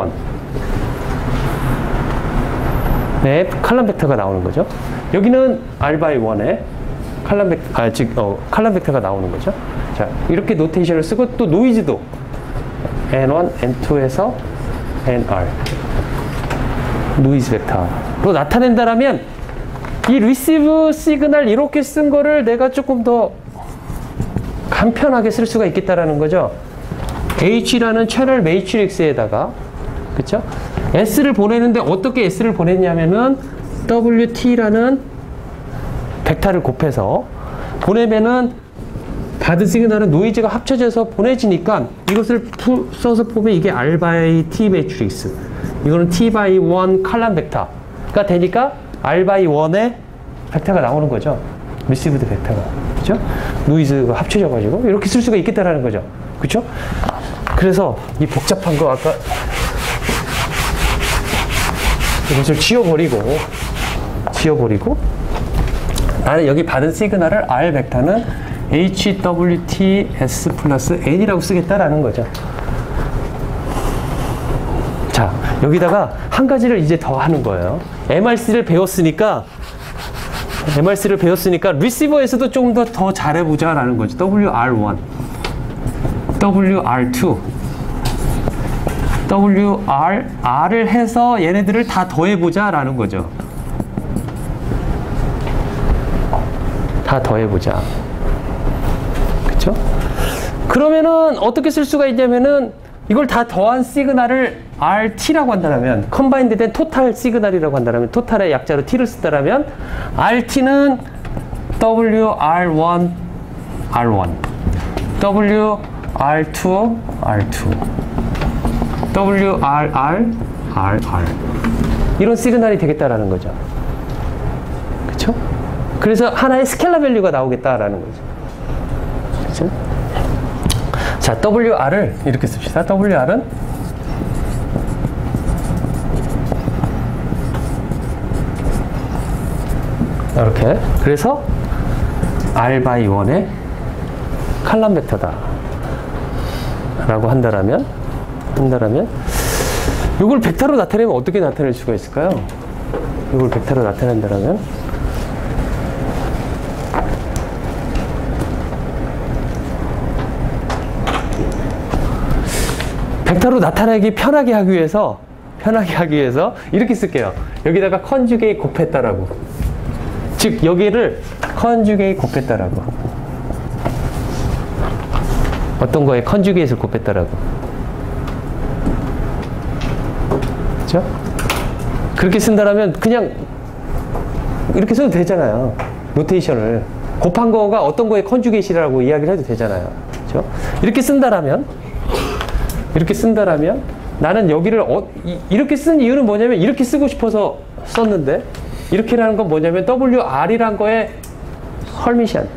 네, 칼럼 벡터가 나오는 거죠. 여기는 R by 1의 칼럼 벡터, 칼럼 벡터가 나오는 거죠. 자, 이렇게 노테이션을 쓰고 또 노이즈도 N1, N2에서 NR. 노이즈 벡터로 나타낸다라면 이 리시브 시그널 이렇게 쓴 거를 내가 조금 더 간편하게 쓸 수가 있겠다라는 거죠. H라는 채널 매트릭스에다가, 그쵸? S를 보내는데 어떻게 S를 보냈냐면은 WT라는 벡터를 곱해서 보내면은 받은 시그널은 노이즈가 합쳐져서 보내지니까 이것을 써서 보면 이게 R by T 매트릭스. 이거는 T by 1 칼럼 벡터가 되니까 R by 1의 벡터가 나오는 거죠. 리시브드 벡터가. 그죠? 노이즈가 합쳐져가지고 이렇게 쓸 수가 있겠다라는 거죠. 그쵸? 그래서 이 복잡한 거 아까 이것을 지워버리고 나는 여기 받은 시그널을 R 벡터는 HWTS 플러스 N이라고 쓰겠다라는 거죠. 자, 여기다가 한 가지를 이제 더 하는 거예요. MRC를 배웠으니까 리시버에서도 좀 더 잘해보자라는 거죠. WR1, WR2, R을 해서 얘네들을 다 더해보자라는 거죠. 다 더해보자. 그쵸? 그러면은 어떻게 쓸 수가 있냐면은 이걸 다 더한 시그널을 RT라고 한다면, 컴바인드 된 토탈 시그널이라고 한다면, 토탈의 약자로 T를 쓴다면, RT는 WR1, R1, WR2, R2, WRR, RR. 이런 시그널이 되겠다라는 거죠. 그쵸? 그래서 하나의 스켈라 밸류가 나오겠다라는 거죠. 그쵸? 자, WR을 이렇게 씁시다. WR은 이렇게. 그래서 R by 1의 칼럼 벡터다 라고 한다라면 이걸 벡터로 나타내면 어떻게 나타낼 수가 있을까요? 이걸 벡터로 나타낸다라면 벡터로 나타내기 편하게 하기 위해서 이렇게 쓸게요. 여기다가 컨주게이트 곱했다라고. 즉 여기를 컨주게이트 곱했다라고. 어떤 거에 컨주게이트를 곱했다라고. 그렇죠? 그렇게 쓴다라면 그냥 이렇게 써도 되잖아요. 노테이션을 곱한 거가 어떤 거에 컨주게이트라고 이야기를 해도 되잖아요. 그렇죠? 이렇게 쓴다라면 나는 여기를 이렇게 쓴 이유는 뭐냐면 이렇게 쓰고 싶어서 썼는데 이렇게라는 건 뭐냐면 WR이란 거에 헐미션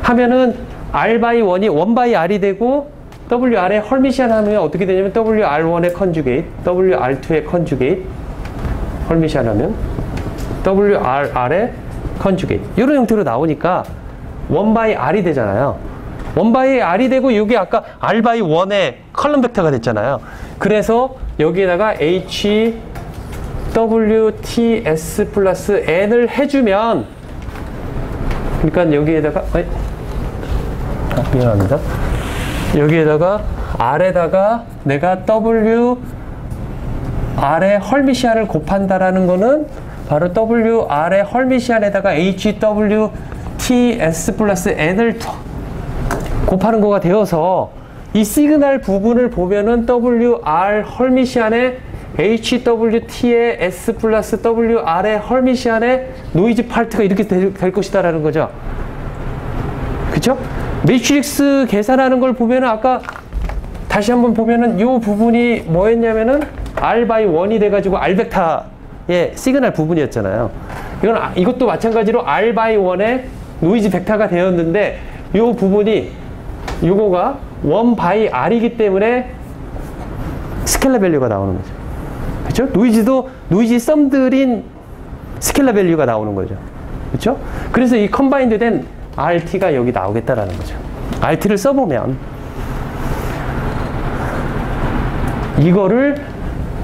하면은 R by 1이 1 by R이 되고 WR에 헐미션 하면 어떻게 되냐면 WR1의 컨주게이트, WR2의 컨주게이트 헐미션 하면 WRR의 컨주게이트 이런 형태로 나오니까 1 by R이 되잖아요. 1 by R이 되고 여기 아까 R by 1의 컬럼 벡터가 됐잖아요. 그래서 여기에다가 HWTS 플러스 N을 해주면 그러니까 여기에다가 미안합니다. 여기에다가 R에다가 내가 WR의 헐미시안을 곱한다라는 거는 바로 WR의 헐미시안에다가 HWTS 플러스 N을 곱하는 거가 되어서 이 시그널 부분을 보면은 WR 헐미시안의 HWT의 S 플러스 WR의 헐미시안의 노이즈 파트가 이렇게 될 것이다라는 거죠. 그쵸? 매트릭스 계산하는 걸 보면은 아까 다시 한번 보면은 이 부분이 뭐였냐면은 R by 1이 돼가지고 R 벡터의 시그널 부분이었잖아요. 이것도 마찬가지로 R by 1의 노이즈 벡터가 되었는데 이 부분이 요거가 1 by R이기 때문에 스켈라 밸류가 나오는 거죠. 그렇죠? 노이즈 썸들인 스켈라 밸류가 나오는 거죠. 그렇죠? 그래서 이 컴바인드 된 RT가 여기 나오겠다라는 거죠. RT를 써보면 이거를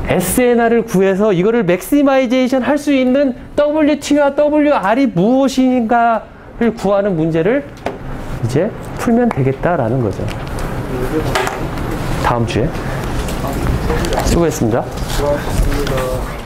SNR을 구해서 이거를 맥시마이제이션 할 수 있는 WT와 WR이 무엇인가를 구하는 문제를 이제 풀면 되겠다라는 거죠. 다음 주에 수고했습니다. 수고하셨습니다.